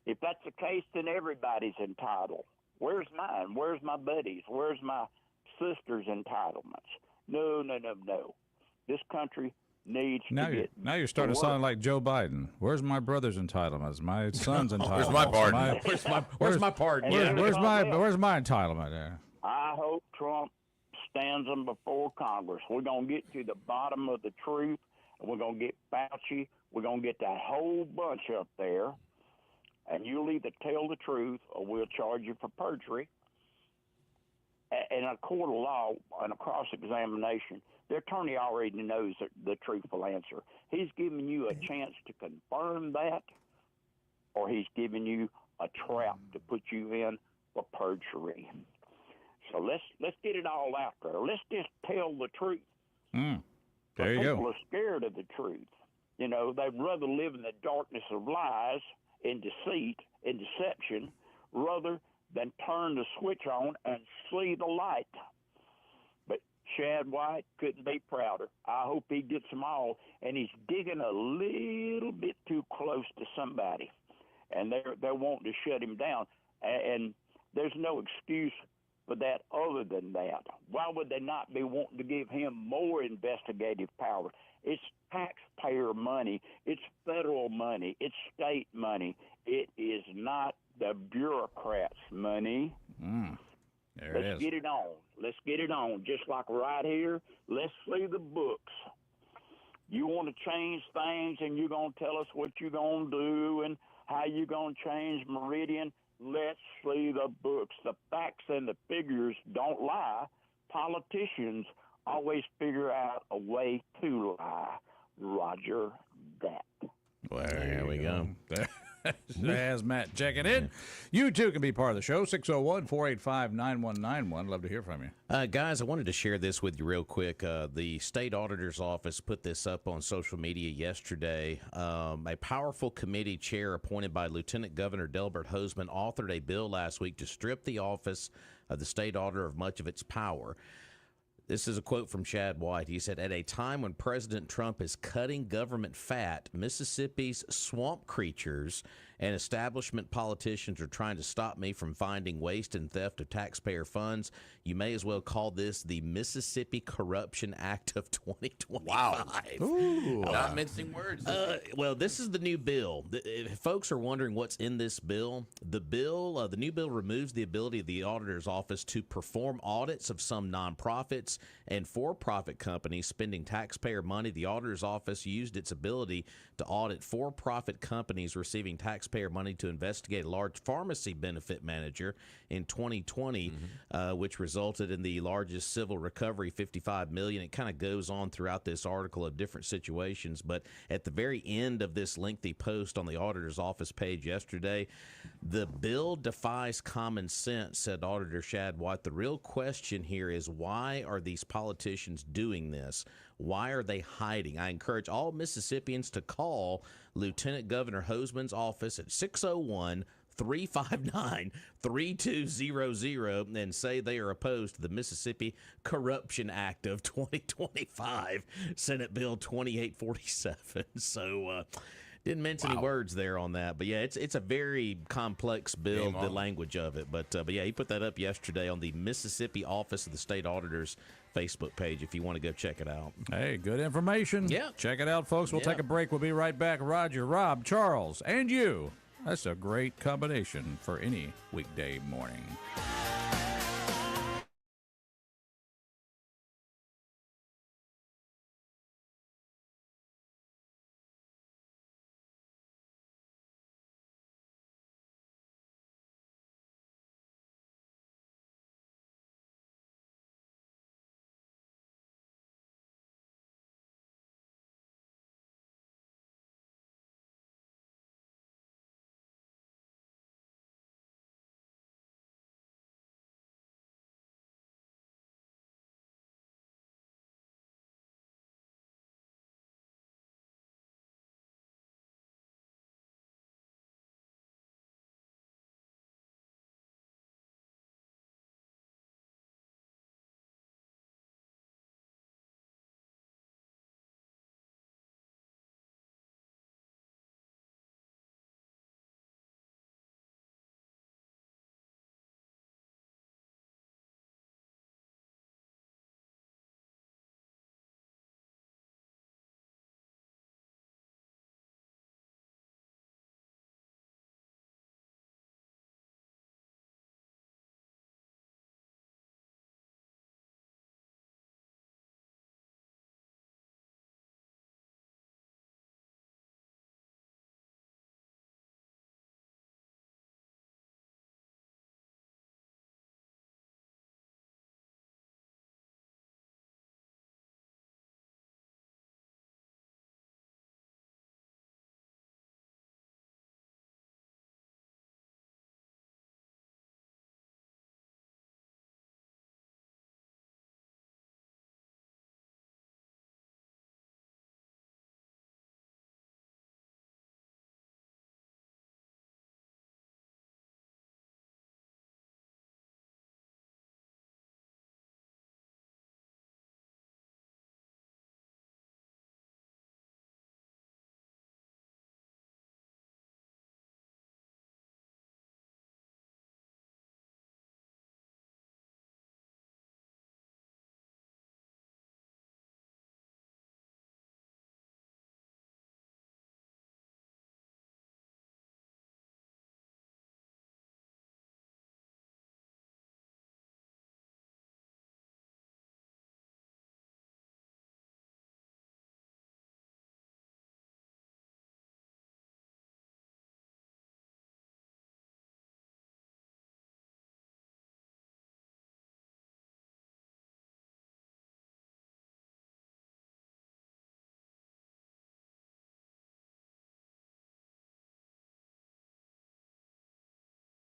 If that's the case, then everybody's entitled. Where's mine? Where's my buddies? Where's my sister's entitlements? No. This country needs to get. Now you're starting to sound like Joe Biden. Where's my brother's entitlements? My son's entitlement. Where's my pardon? Where's my pardon? Where's my entitlement there? I hope Trump stands them before Congress. We're going to get to the bottom of the truth, and we're going to get Fauci. We're going to get that whole bunch up there, and you'll either tell the truth or we'll charge you for perjury. In a court of law, in a cross-examination, the attorney already knows the truthful answer. He's giving you a chance to confirm that, or he's giving you a trap to put you in for perjury. So let's get it all out there. Let's just tell the truth. There you People go. are scared of the truth. You know, they'd rather live in the darkness of lies and deceit and deception rather than turn the switch on and see the light. But Chad White couldn't be prouder. I hope he gets them all, and he's digging a little bit too close to somebody, and they're wanting to shut him down. And there's no excuse for that other than that. Why would they not be wanting to give him more investigative power? It's taxpayer money. It's federal money. It's state money. It is not the bureaucrats' money. There it is. Let's get it on. Let's get it on. Just like right here, let's see the books. You want to change things, and you're going to tell us what you're going to do and how you're going to change Meridian. Let's see the books. The facts and the figures don't lie. Politicians always figure out a way to lie. Roger that. Well, There we go. There's Matt checking in. You too can be part of the show. 601-485-9191. Love to hear from you. Guys, I wanted to share this with you real quick. The state auditor's office put this up on social media yesterday. A powerful committee chair appointed by Lieutenant Governor Delbert Hosemann authored a bill last week to strip the office of the state auditor of much of its power. This is a quote from Chad White. He said, "At a time when President Trump is cutting government fat, Mississippi's swamp creatures and establishment politicians are trying to stop me from finding waste and theft of taxpayer funds. You may as well call this the Mississippi Corruption Act of 2025. Wow. Not mincing words. Well, this is the new bill. If folks are wondering what's in this bill, the new bill removes the ability of the auditor's office to perform audits of some nonprofits and for-profit companies spending taxpayer money. The auditor's office used its ability to audit for-profit companies receiving taxpayer money to investigate a large pharmacy benefit manager in 2020, which resulted in the largest civil recovery, $55 million. It kind of goes on throughout this article of different situations, but at the very end of this lengthy post on the auditor's office page yesterday, the bill defies common sense, said Auditor Chad White. The real question here is, why are these politicians doing this? Why are they hiding? I encourage all Mississippians to call Lieutenant Governor Hosemann's office at 601-359-3200 and say they are opposed to the Mississippi Corruption Act of 2025, Senate Bill 2847. So, didn't mince any words there on that, but yeah, it's a very complex bill, the language of it. But yeah, he put that up yesterday on the Mississippi Office of the State Auditor's Facebook page if you want to go check it out. Hey, good information. Yeah. Check it out, folks. We'll take a break. We'll be right back. Roger, Rob, Charles, and you. That's a great combination for any weekday morning.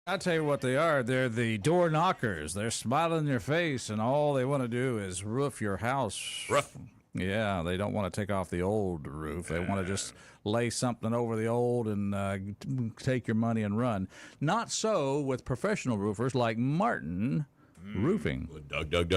I tell you what they are. They're the door knockers. They're smiling in your face, and all they want to do is roof your house. Rough. Yeah, they don't want to take off the old roof. They want to just lay something over the old and take your money and run. Not so with professional roofers like Martin Roofing. With Doug. And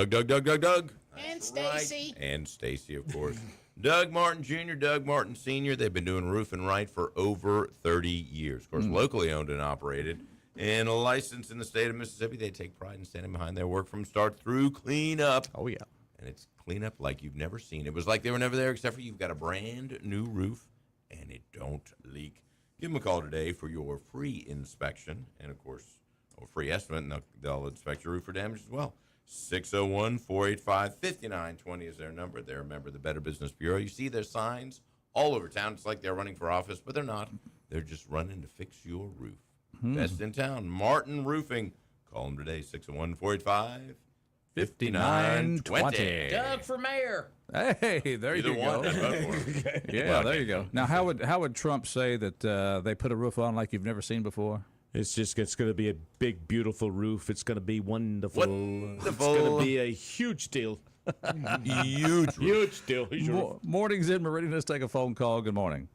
That's right. Stacy. And Stacy, of course. Doug Martin Jr., Doug Martin Sr., they've been doing roofing right for over 30 years. Of course, locally owned and operated. And licensed in the state of Mississippi, they take pride in standing behind their work from start through cleanup. Oh, yeah. And it's cleanup like you've never seen. It was like they were never there, except for you've got a brand new roof, and it don't leak. Give them a call today for your free inspection. And, of course, a free estimate, and they'll inspect your roof for damage as well. 601-485-5920 is their number. They're a member of the Better Business Bureau. You see their signs all over town. It's like they're running for office, but they're not. They're just running to fix your roof. Best in town, Martin Roofing. Call them today, 601-485-5920. Doug for mayor. Hey, there Either you one. go. Yeah, Well, there you go. Now, how would Trump say that they put a roof on like you've never seen before? It's going to be a big, beautiful roof. It's going to be wonderful. Wonderful. It's going to be a huge deal. Huge roof. Huge deal. Morning's in Meridian. Let's take a phone call. Good morning.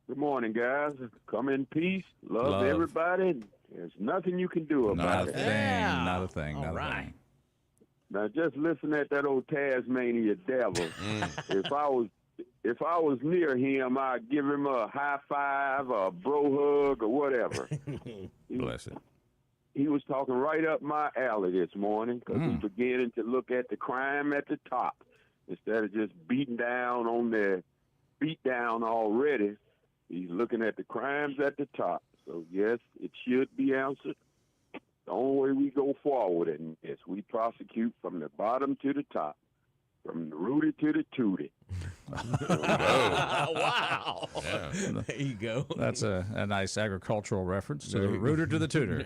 Good morning, guys. Come in peace. Love everybody. There's nothing you can do about it. Yeah. Not a thing. All Not a right. thing. Now, just listen at that old Tasmania devil. If I was near him, I'd give him a high five, or a bro hug, or whatever. Bless it. He was talking right up my alley this morning because he's beginning to look at the crime at the top instead of just beating down on the beat down already. He's looking at the crimes at the top. So, yes, it should be answered. The only way we go forward in this, we prosecute from the bottom to the top, from the rooty to the tooty. Wow. Yeah. There you go. That's a nice agricultural reference to the rooter to the tutor.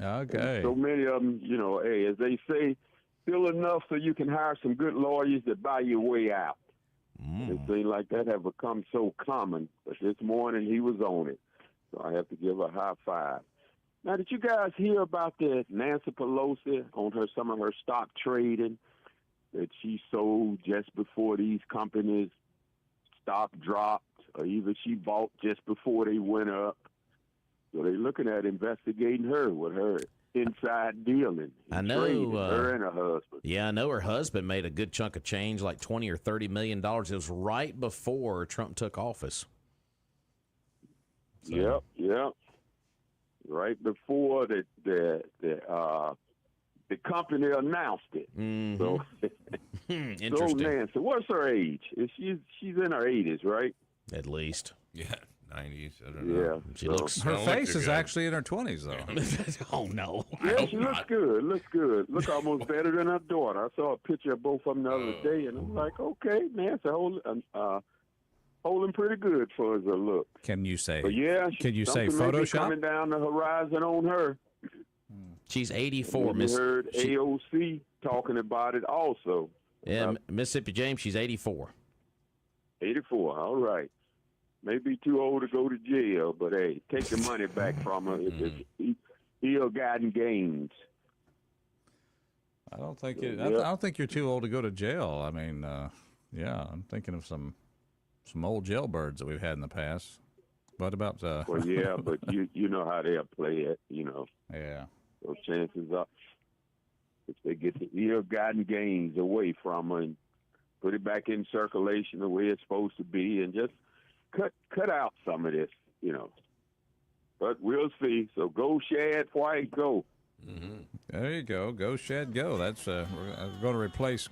Okay. So many of them, hey, as they say, still enough so you can hire some good lawyers that buy your way out. It seems like that have become so common, but this morning he was on it. So I have to give a high five. Now, did you guys hear about the Nancy Pelosi on some of her stock trading that she sold just before these companies' stock dropped, or even she bought just before they went up? So they're looking at investigating her with her inside dealing. I know, trading, her and her husband. Yeah, I know her husband made a good chunk of change, like $20 or $30 million. It was right before Trump took office. So. Yep. Right before the company announced it. So, Interesting. so Nancy, what's her age? She's in her 80s, right? At least. Yeah, 90s. I don't know. Yeah. She looks. Her Don't look face too is good. actually in her 20s, though. Oh no. Yeah, she looks good. Look almost better than her daughter. I saw a picture of both of them the other day, and I'm like, okay, Nancy, holding pretty good for her look. Can you say? But yeah, Can you say something may be Photoshop? coming down the horizon on her. She's 84. You heard AOC talking about it also. Yeah, Mississippi James. She's 84. 84. All right. Maybe too old to go to jail, but hey, take the money back from her. It's ill-gotten gains. I don't think I don't think you're too old to go to jail. I mean, yeah, I'm thinking of some old jailbirds that we've had in the past. What about? Well, yeah, but you know how they'll play it. Yeah. So chances are, if they get the ill-gotten gains away from her and put it back in circulation the way it's supposed to be, and just cut out some of this, But we'll see. So go, Shad White, go. There you go. Go, Shed, go. That's we're going to replace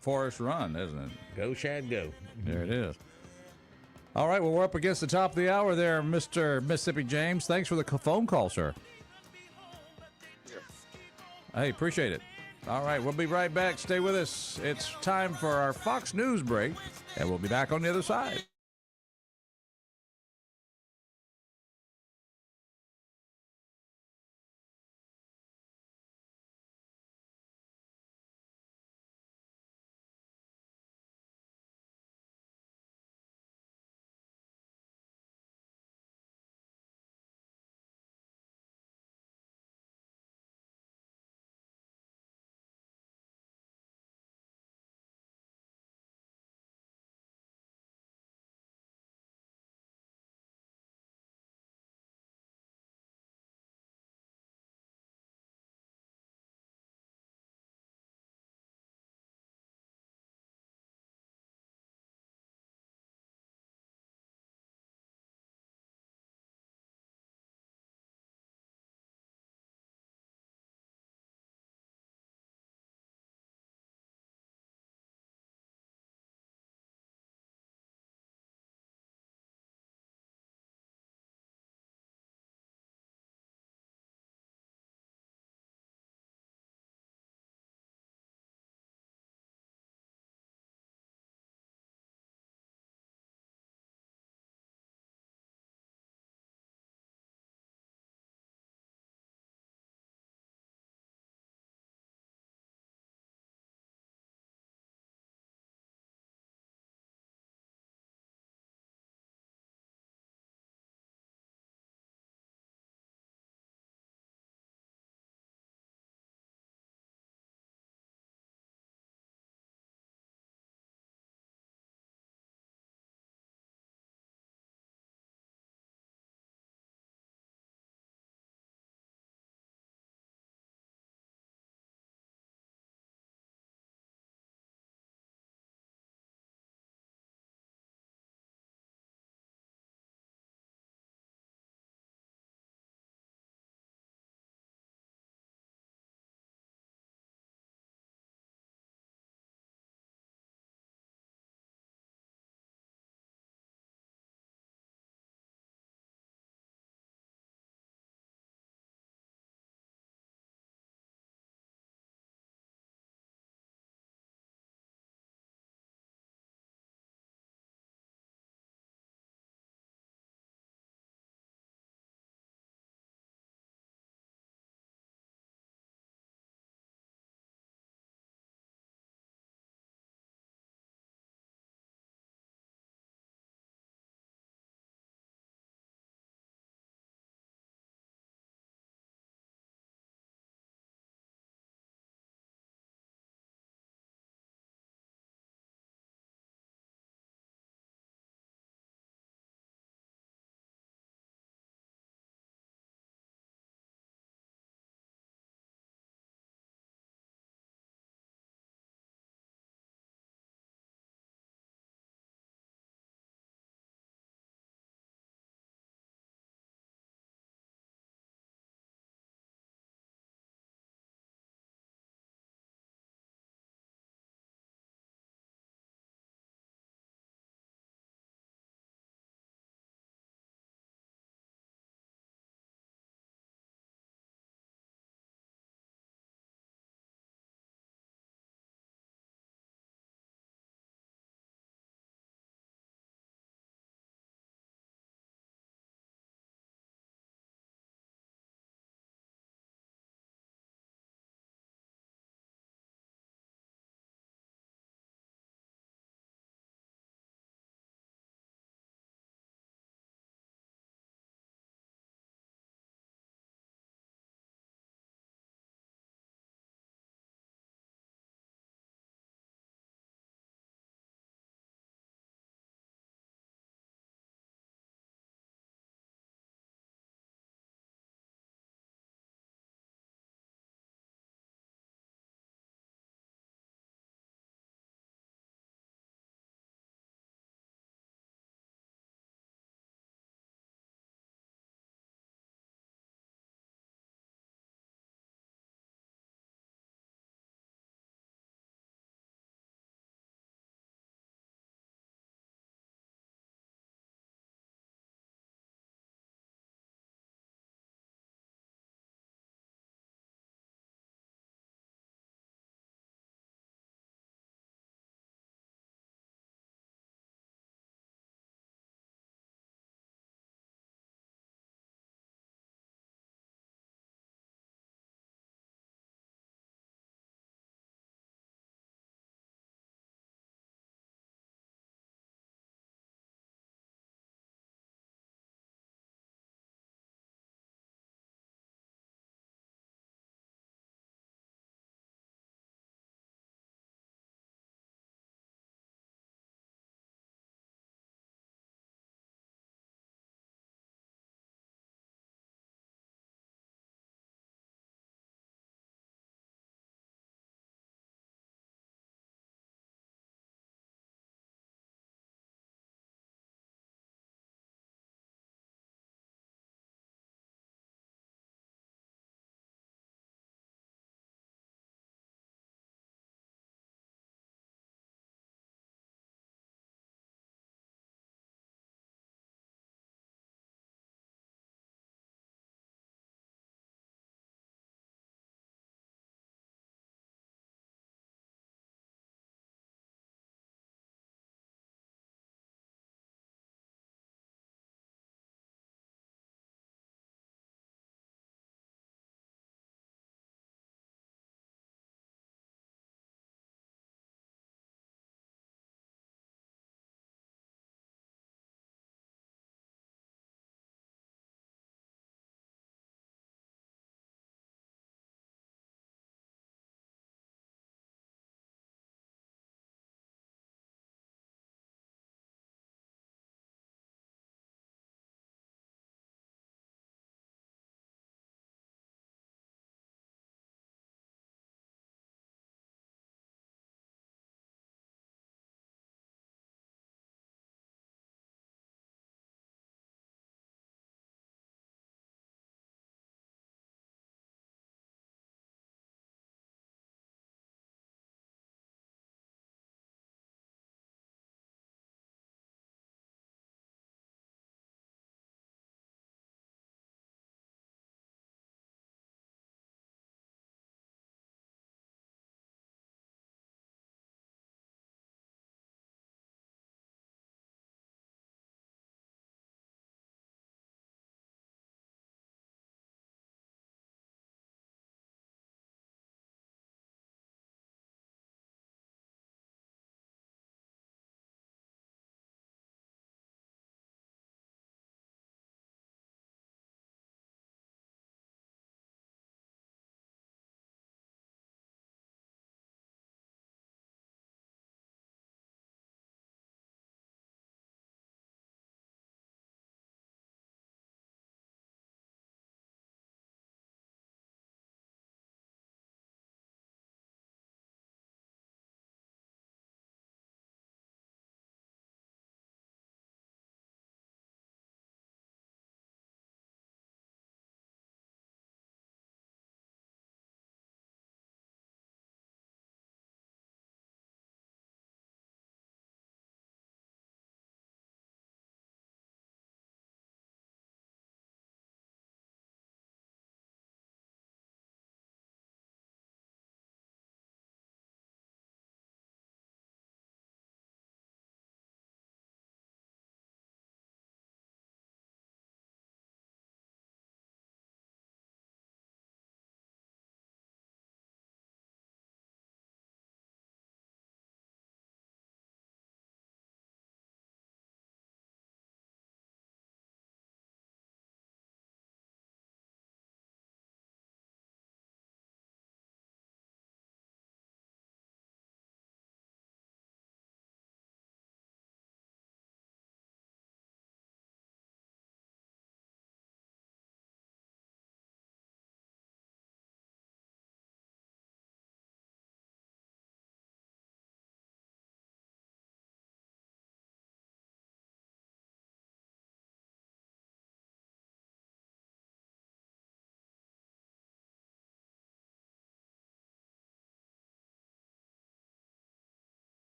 Forrest Run, isn't it? Go Shad, go. There it is. All right, well, we're up against the top of the hour there, Mr. Mississippi James. Thanks for the phone call, sir. Hey, appreciate it. All right, we'll be right back. Stay with us. It's time for our Fox News break, and we'll be back on the other side.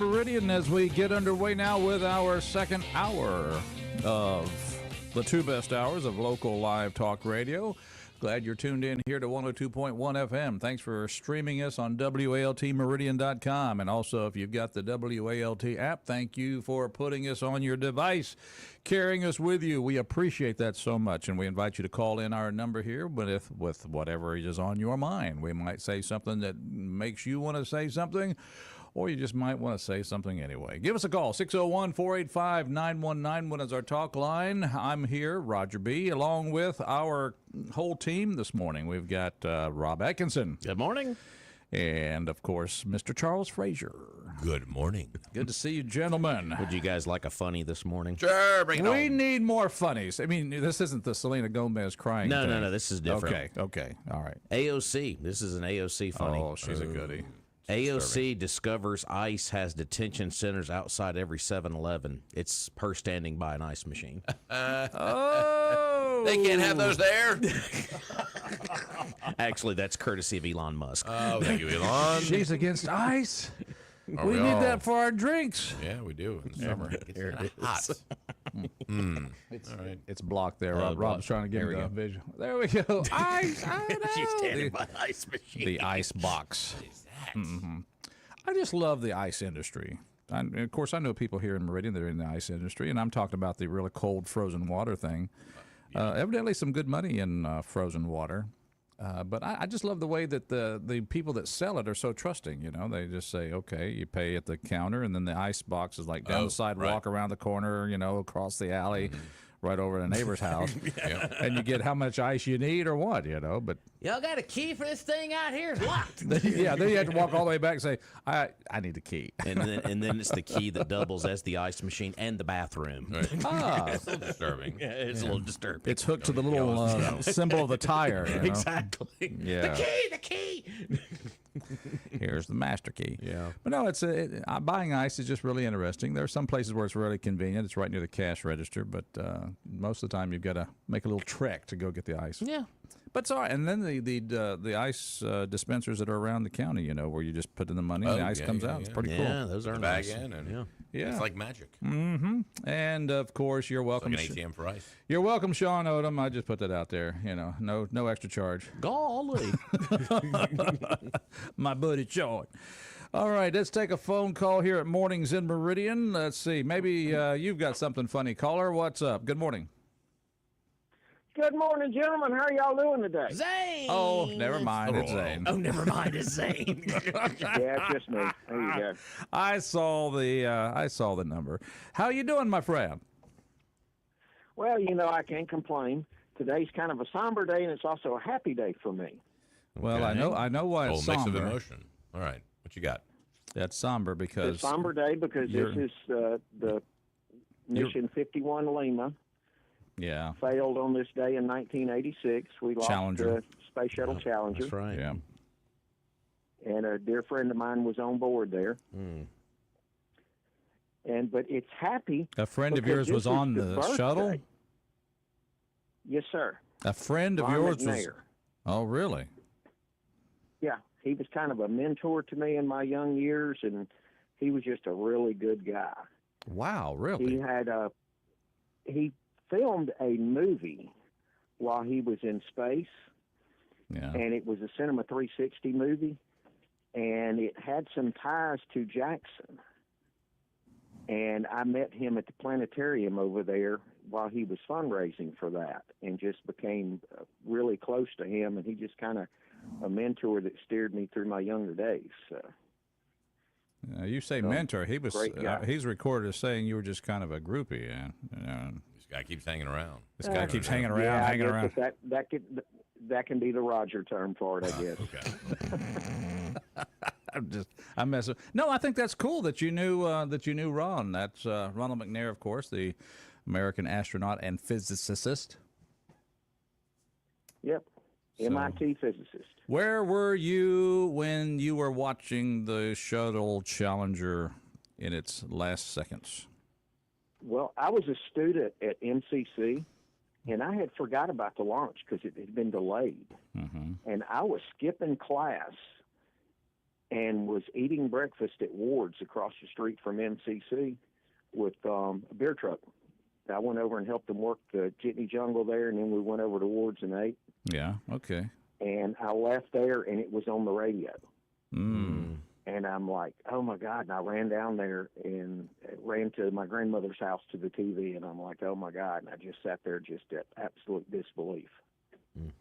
Meridian, as we get underway now with our second hour of the two best hours of local live talk radio. Glad you're tuned in here to 102.1 FM. Thanks for streaming us on WALTmeridian.com. And also, if you've got the WALT app, thank you for putting us on your device, carrying us with you. We appreciate that so much. And we invite you to call in our number here with whatever is on your mind. We might say something that makes you want to say something, or you just might want to say something anyway. Give us a call. 601-485-9191 is our talk line. I'm here, Roger B., along with our whole team this morning. We've got Rob Atkinson. Good morning. And, of course, Mr. Charles Frazier. Good morning. Good to see you, gentlemen. Would you guys like a funny this morning? Sure, bring it on. We need more funnies. I mean, this isn't the Selena Gomez crying No, thing. no, this is different. Okay, all right. AOC. This is an AOC funny. Oh, she's a goodie. AOC discovers ICE has detention centers outside every 7-Eleven. It's her standing by an ice machine. Oh! They can't have those there. Actually, that's courtesy of Elon Musk. Oh, thank you, Elon. She's against ice. Are We we need all? that for our drinks. Yeah, we do in summer. It gets kinda hot. All right. It's blocked there. Rob's trying to get There we a go. visual. There we go. Ice. She's standing by an ice machine. The ice box. I just love the ice industry. Of course, I know people here in Meridian that are in the ice industry, and I'm talking about the really cold frozen water thing. Evidently, some good money in frozen water. But I just love the way that the people that sell it are so trusting. You know, they just say, okay, you pay at the counter, and then the ice box is like down the sidewalk, around the corner, you know, across the alley, right over to the neighbor's house. And you get how much ice you need or what, you know. But Y'all got a key for this thing out here? It's locked. yeah, then you have to walk all the way back and say, I need the key. And then it's the key that doubles as the ice machine and the bathroom. Right. Ah, It's a little disturbing. Yeah, it's a little disturbing. it's hooked to the little symbol of the tire. You know? Exactly. Yeah. The key. Here's the master key. Yeah. But no, buying ice is just really interesting. There are some places where it's really convenient. It's right near the cash register, but most of the time you've got to make a little trek to go get the ice. Yeah. But it's all right. And then the ice dispensers that are around the county, you know, where you just put in the money and the ice comes out. It's pretty Yeah, cool. those are Bag nice. in, and Yeah. it's like magic. And of course, you're It's welcome. like an ATM for ice. You're welcome, Sean Odom. I just put that out there. You know, no extra charge. Golly. My buddy Sean. All right, let's take a phone call here at Mornings in Meridian. Let's see. Maybe you've got something funny. Caller, what's up? Good morning. Good morning, gentlemen. How are y'all doing today? Zane! Oh, never mind. It's Zane. Oh, never mind. It's Zane. Yeah, it's just me. There you go. I saw the number. How you doing, my friend? Well, you know, I can't complain. Today's kind of a somber day, and it's also a happy day for me. Well, I know why it's Mix somber. of emotion. All right. What you got? That's somber because It's a somber day because this is the Mission 51 Lima. Yeah. Failed on this day in 1986. We lost Challenger. the Space Shuttle Challenger. That's right. Yeah. And a dear friend of mine was on board there. But it's happy. A friend of because yours was this is on the birthday. shuttle? Yes, sir. A friend of Ron yours was. McNair. Oh, really? Yeah, he was kind of a mentor to me in my young years, and he was just a really good guy. Wow, really? He filmed a movie while he was in space, Yeah. and it was a Cinema 360 movie, and it had some ties to Jackson. And I met him at the planetarium over there while he was fundraising for that, and just became really close to him, and he just kind of a mentor that steered me through my younger days. You say mentor. He was. great guy. He's recorded as saying you were just kind of a groupie. This guy keps hanging around. This guy keeps hanging around, Yeah, I hanging guess around. that can be the Roger term for it, I guess. Okay. I'm messing. No, I think that's cool that you knew Ron. That's Ronald McNair, of course, the American astronaut and physicist. Yep, MIT physicist. Where were you when you were watching the shuttle Challenger in its last seconds? Well, I was a student at MCC, and I had forgot about the launch because it had been delayed. Mm-hmm. And I was skipping class, and was eating breakfast at Ward's across the street from MCC with a beer truck. I went over and helped them work the jitney jungle there, and then we went over to Ward's and ate. Yeah, okay. And I left there, and it was on the radio. Mm. And I'm like, oh, my God. And I ran down there and ran to my grandmother's house to the TV, and I'm like, oh, my God. And I just sat there just at absolute disbelief. Mm.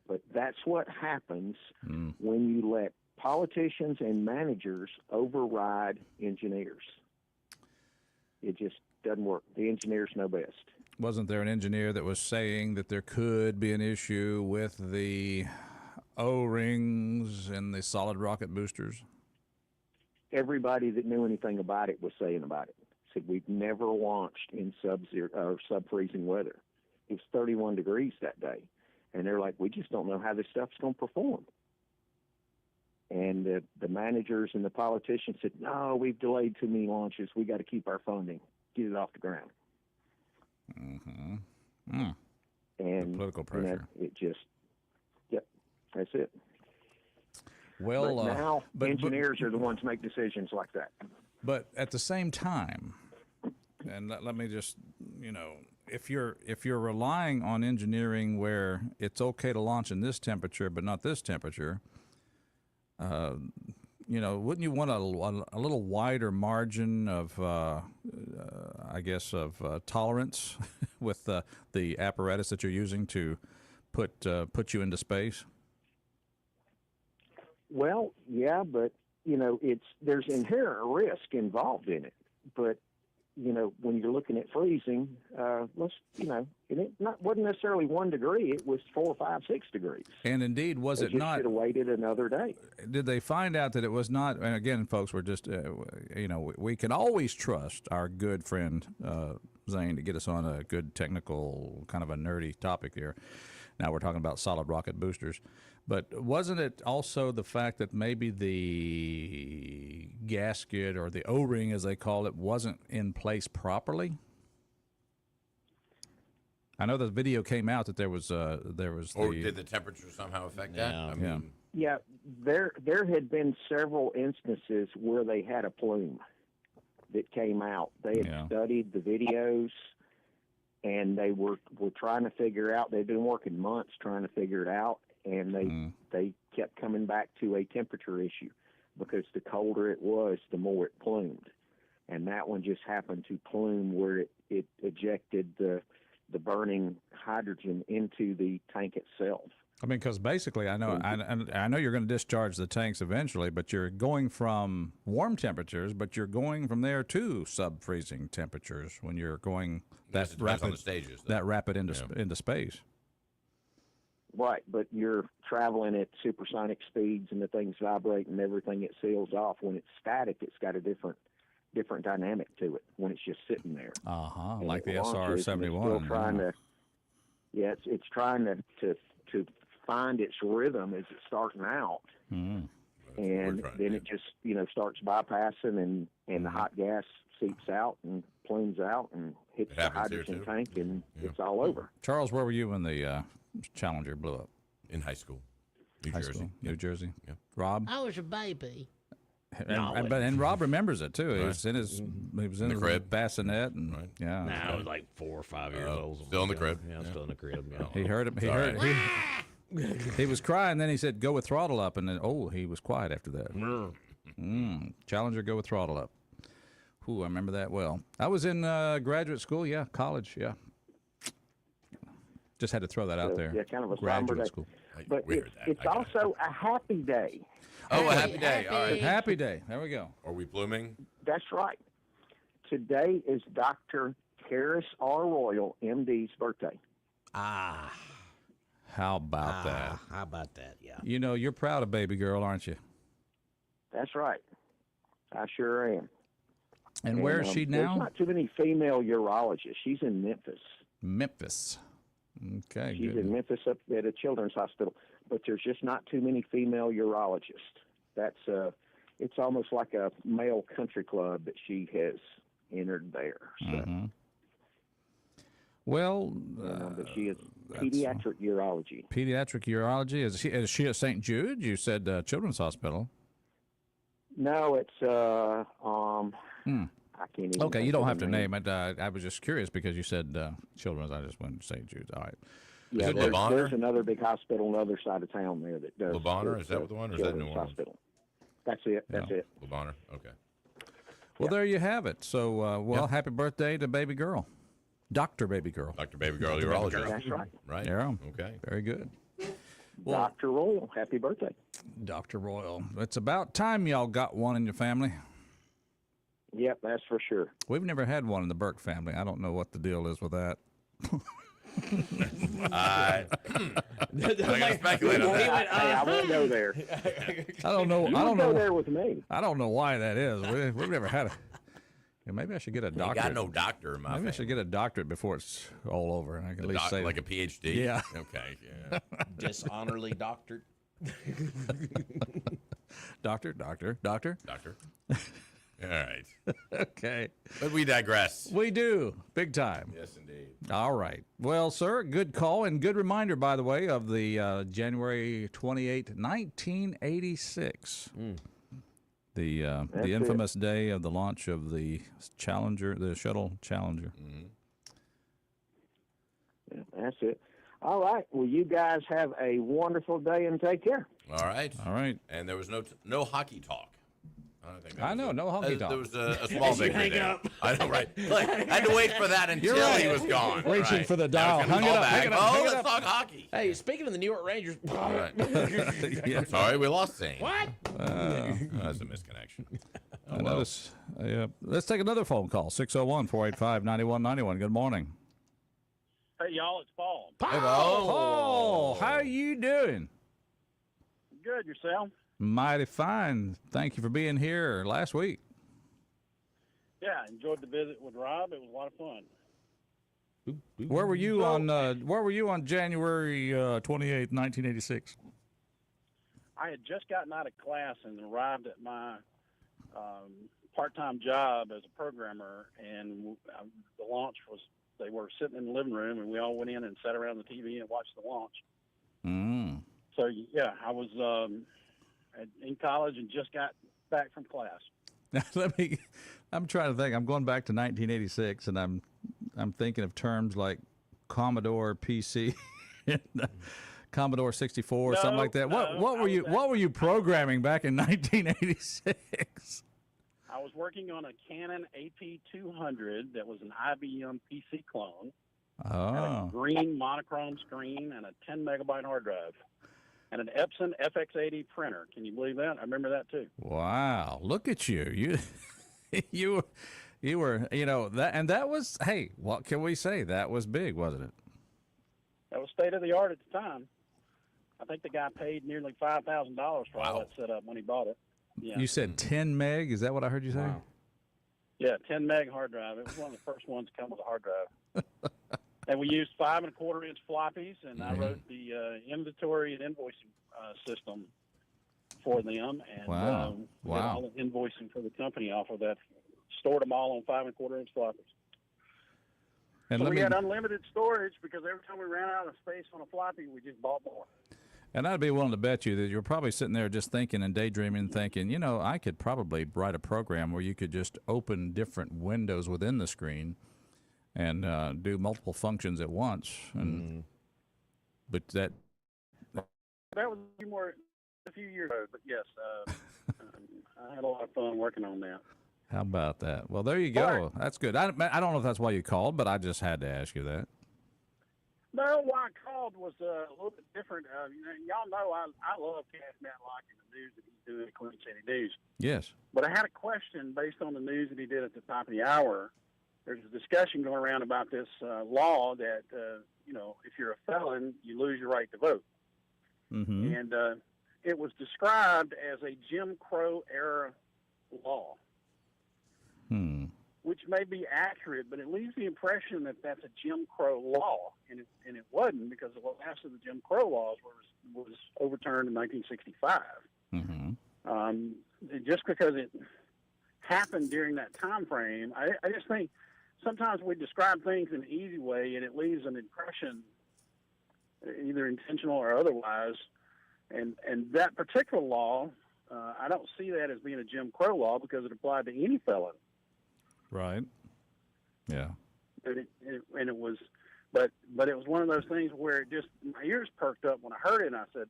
But that's what happens when you let politicians and managers override engineers. It just doesn't work. The engineers know best. Wasn't there an engineer that was saying that there could be an issue with the O-rings and the solid rocket boosters? Everybody that knew anything about it was saying about it. Said we've never launched in sub-zero or sub-freezing weather. It was 31 degrees that day. And they're like, we just don't know how this stuff's going to perform. And the managers and the politicians said, no, we've delayed too many launches. We got to keep our funding, get it off the ground. Mm-hmm. And the political pressure. It just, yep, that's it. Well, but now engineers are the ones who make decisions like that. But at the same time, and let me just, if you're relying on engineering where it's okay to launch in this temperature but not this temperature, wouldn't you want a little wider margin of, tolerance with the apparatus that you're using to put you into space? Well, yeah, but there's inherent risk involved in it. But when you're looking at freezing, it wasn't necessarily 1 degree. It was 4, 5, 6 degrees. And indeed, was it not? Should have waited another day. Did they find out that it was not? And again, folks, we're just, we can always trust our good friend Zane to get us on a good technical, kind of a nerdy topic here. Now we're talking about solid rocket boosters. But wasn't it also the fact that maybe the gasket or the O-ring, as they call it, wasn't in place properly? I know the video came out that there was. Or did the temperature somehow affect that? Yeah, there had been several instances where they had a plume that came out. They had studied the videos, and they were trying to figure out. They'd been working months trying to figure it out. And they kept coming back to a temperature issue because the colder it was, the more it plumed. And that one just happened to plume where it ejected the burning hydrogen into the tank itself. I mean, because basically, I know you're going to discharge the tanks eventually, but you're going from warm temperatures, but you're going from there to sub-freezing temperatures when you're going that rapid into space. Right, but you're traveling at supersonic speeds and the things vibrate and everything, it seals off. When it's static, it's got a different dynamic to it when it's just sitting there. Like the SR-71. Still trying to, it's trying to find its rhythm as it's starting out. And then it just, starts bypassing and the hot gas seeps out and plumes out and hits the hydrogen tank and it's all over. Charles, where were you when the Challenger blew up? In high school. New Jersey. Yeah. Rob? I was a baby. And Rob remembers it too. He was in his the crib. Bassinet and I was like 4 or 5 years old. Still in the crib. Yeah, still in the crib. Yeah. He heard him. He was crying. Then he said, "Go with throttle up," and then he was quiet after that. Challenger, go with throttle up. Ooh, I remember that well. I was in graduate school. Yeah, college. Yeah. Just had to throw that out there. Yeah, kind of a graduate day. School. But it's also a happy day. Oh, a happy day. All right. Happy day. There we go. Are we blooming? That's right. Today is Dr. Karis R. Royal, MD's birthday. How about that? How about that? Yeah. You're proud of baby girl, aren't you? That's right. I sure am. And where is she now? There's not too many female urologists. She's in Memphis. Memphis. Okay, She's good. in Memphis up at a children's hospital, but there's just not too many female urologists. It's almost like a male country club that she has entered there. So. Well, but she is pediatric urology. Pediatric urology. Is she at St. Jude? You said Children's Hospital. No, it's I can't even. Okay, you think don't of have the to name it. I was just curious because you said children's. I just wanted to say Jude's. All right. Yeah, Is it there's another big hospital on the other side of town there that does. Le Bonheur? Is that the one, or is that New Children's Orleans? Hospital. That's it. That's it. Le Bonheur. Okay. Well, there you have it. So, happy birthday to baby girl, Dr. Baby Girl. Dr. Baby Girl, urologist. That's right. Right. Yeah. Okay. Very good. Well, Dr. Royal, happy birthday. Dr. Royal. It's about time y'all got one in your family. Yep, that's for sure. We've never had one in the Burke family. I don't know what the deal is with that. I'm not gonna speculate on that. Hey, I won't go there. I don't know. You I don't go know. there with me. I don't know why that is. We've never had a. Maybe I should get a You doctorate. got no doctor in my Maybe I family. should get a doctorate before it's all over, and I can at least say Like a PhD? Yeah. Okay. Yeah. Dishonorably doctored. Doctor. Doctor. All right. Okay. But we digress. We do. Big time. Yes, indeed. All right. Well, sir, good call and good reminder, by the way, of the January 28, 1986. The infamous day of the launch of the Challenger, the shuttle Challenger. Mm-hmm. Yeah, that's it. All right. Well, you guys have a wonderful day and take care. All right. All right. And there was no hockey talk. I don't think. I know, no hockey talk. There was a small victory there. I know, right? Like, I had to wait for that until he was gone. Reaching right. for the Now I was dial. gonna Hung it call up, back. hang it up, Oh, hang it let's up. talk hockey. Hey, speaking of the New York Rangers. All right. Yeah. Sorry, we lost Zane. What? That's a misconnection. Oh, well. Let's take another phone call. 601-485-9191. Good morning. Hey, y'all, it's Paul. Paul, how you doing? Good, yourself? Mighty fine. Thank you for being here last week. Yeah, enjoyed the visit with Rob. It was a lot of fun. Where were you on January 28, 1986? I had just gotten out of class and arrived at my part-time job as a programmer, and the launch was, they were sitting in the living room, and we all went in and sat around the TV and watched the launch. So, yeah, I was in college and just got back from class. I'm trying to think. I'm going back to 1986, and I'm thinking of terms like Commodore PC, and, Commodore 64, something like that. What were you programming back in 1986? I was working on a Canon AP200 that was an IBM PC clone. Had a green monochrome screen and a 10 megabyte hard drive, and an Epson FX80 printer. Can you believe that? I remember that too. Wow! Look at you. You were that, and that was, hey, what can we say? That was big, wasn't it? That was state of the art at the time. I think the guy paid nearly $5,000 for all that setup when he bought it. Yeah. You said 10 meg. Is that what I heard you say? Wow. Yeah, 10 meg hard drive. It was one of the first ones to come with a hard drive. And we used 5 1/4 inch floppies, and I wrote the inventory and invoicing system for them. And we did all the invoicing for the company off of that. Stored them all on 5 1/4 inch floppies. And so we had unlimited storage because every time we ran out of space on a floppy, we just bought more. And I'd be willing to bet you that you're probably sitting there just thinking and daydreaming, thinking, I could probably write a program where you could just open different windows within the screen and do multiple functions at once. And but that was a few years ago. But yes, I had a lot of fun working on that. How about that? Well, there you go. Right. That's good. I don't know if that's why you called, but I just had to ask you that. No, why I called was a little bit different. Y'all know I love Cass Matlock and the news that he's doing at Queen City News. Yes. But I had a question based on the news that he did at the top of the hour. There's a discussion going around about this law that, if you're a felon, you lose your right to vote. Mm-hmm. And it was described as a Jim Crow era law. Which may be accurate, but it leaves the impression that that's a Jim Crow law, and it wasn't, because the last of the Jim Crow laws was overturned in 1965. Just because it happened during that time frame, I just think sometimes we describe things in an easy way, and it leaves an impression, either intentional or otherwise. And that particular law I don't see that as being a Jim Crow law because it applied to any felon. Right. Yeah. And it was, but it was one of those things where it just, my ears perked up when I heard it, and I said,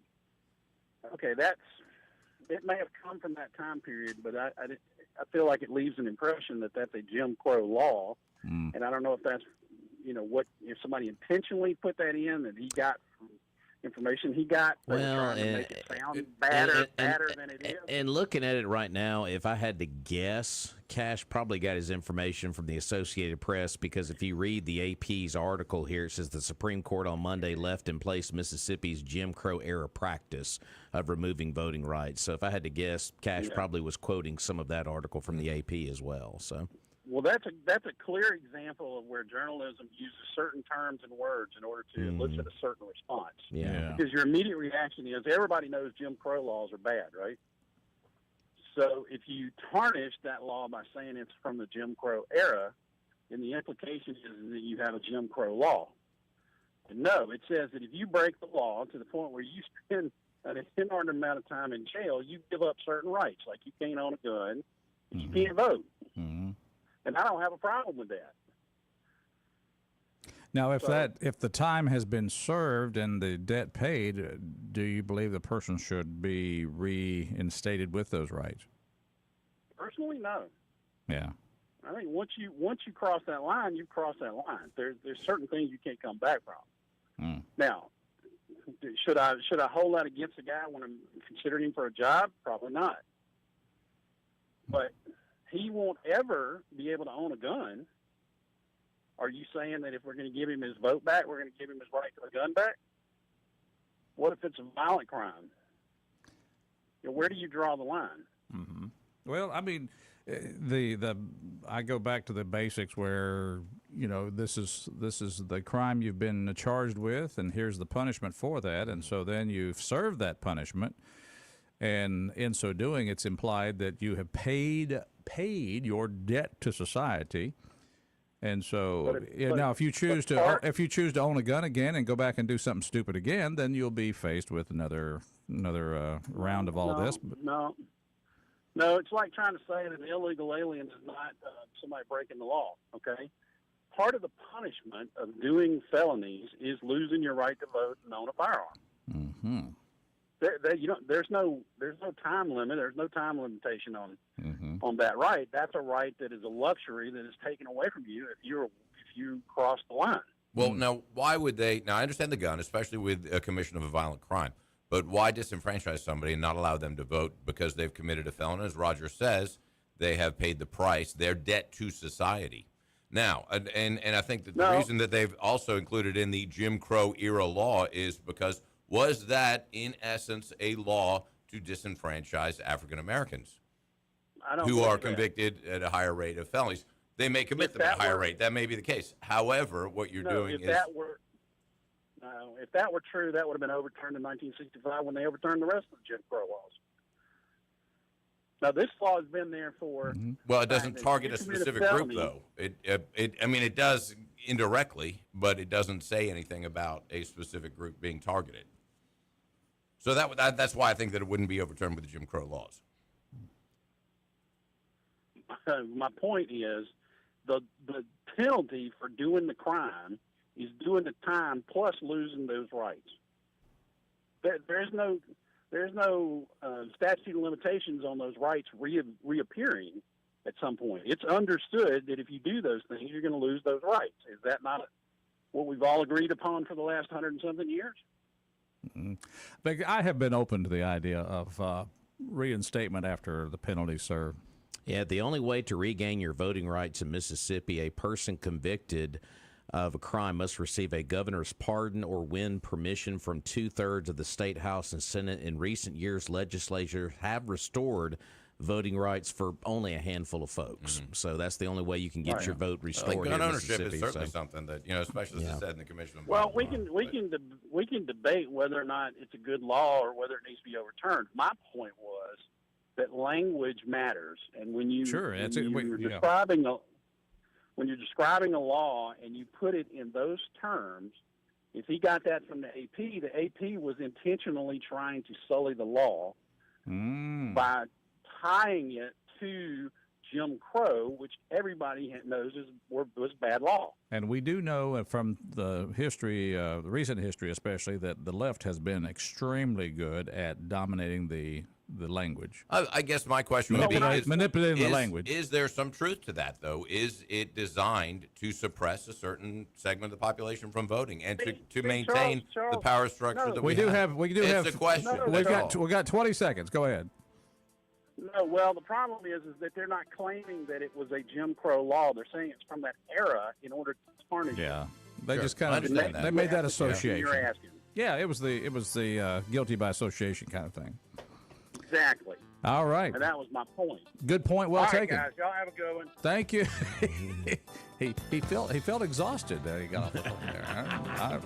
okay, it may have come from that time period, but I feel like it leaves an impression that that's a Jim Crow law, and I don't know if that's, if somebody intentionally put that in that he got from information he got, trying to make it sound badder than it is. And looking at it right now, if I had to guess, Cash probably got his information from the Associated Press, because if you read the AP's article here, it says the Supreme Court on Monday left in place Mississippi's Jim Crow era practice of removing voting rights. So if I had to guess, Cash probably was quoting some of that article from the AP as well. So. Well, that's a clear example of where journalism uses certain terms and words in order to elicit a certain response. Yeah. Because your immediate reaction is everybody knows Jim Crow laws are bad, right? So if you tarnish that law by saying it's from the Jim Crow era, then the implication is that you have a Jim Crow law. And no, it says that if you break the law to the point where you spend an inordinate amount of time in jail, you give up certain rights, like you can't own a gun, and you can't vote. And I don't have a problem with that. Now, if the time has been served and the debt paid, do you believe the person should be reinstated with those rights? Personally, no. Yeah. I think once you cross that line, you cross that line. There's certain things you can't come back from. Now, should I hold that against a guy when I'm considering him for a job? Probably not. But he won't ever be able to own a gun. Are you saying that if we're going to give him his vote back, we're going to give him his right to a gun back? What if it's a violent crime? Where do you draw the line? Well, I mean, I go back to the basics where this is the crime you've been charged with, and here's the punishment for that, and so then you've served that punishment, and in so doing, it's implied that you have paid your debt to society. And so now, if you choose to own a gun again and go back and do something stupid again, then you'll be faced with another round of all this. No, it's like trying to say that an illegal alien is not somebody breaking the law. Okay, part of the punishment of doing felonies is losing your right to vote and own a firearm. There's no time limit. There's no time limitation on that right. That's a right that is a luxury that is taken away from you if you cross the line. Well, now, why would they? Now, I understand the gun, especially with a commission of a violent crime, but why disenfranchise somebody and not allow them to vote because they've committed a felony? As Roger says, they have paid the price, their debt to society. Now, and I think that the reason that they've also included in the Jim Crow era law is because was that, in essence, a law to disenfranchise African Americans who are convicted at a higher rate of felonies? They may commit them at a higher rate. That may be the case. However, what you're doing is... if that were true, that would have been overturned in 1965 when they overturned the rest of the Jim Crow laws. Now, this law has been there for... Well, it doesn't target a specific group, though. It does indirectly, but it doesn't say anything about a specific group being targeted. So that's why I think that it wouldn't be overturned with the Jim Crow laws. My point is the penalty for doing the crime is doing the time plus losing those rights. There's no statute of limitations on those rights reappearing at some point. It's understood that if you do those things, you're going to lose those rights. Is that not what we've all agreed upon for the last 100-and-something years? But I have been open to the idea of reinstatement after the penalty served. Yeah, the only way to regain your voting rights in Mississippi, a person convicted of a crime must receive a governor's pardon or win permission from 2/3 of the state house and senate. In recent years, legislatures have restored voting rights for only a handful of folks. So that's the only way you can get your vote restored. Gun in ownership Mississippi, is certainly something that, especially as I said in the commission. Well, we can debate whether or not it's a good law or whether it needs to be overturned. My point was that language matters, and when you're describing a law and you put it in those terms, if he got that from the AP was intentionally trying to sully the law by tying it to Jim Crow, which everybody knows was bad law. And we do know from the history, the recent history especially, that the left has been extremely good at dominating the language. I guess my question would be: manipulating the language. Is there some truth to that, though? Is it designed to suppress a certain segment of the population from voting and to maintain the power structure that we have? It's a question. We got 20 seconds. Go ahead. No, well, the problem is that they're not claiming that it was a Jim Crow law. They're saying it's from that era in order to tarnish. Yeah, they just kind of they made that association. You're asking. Yeah, it was the guilty by association kind of thing. Exactly. All right. And that was my point. Good point. Well taken. All right, guys. Y'all have a good one. Thank you. he felt exhausted. He got off the phone there.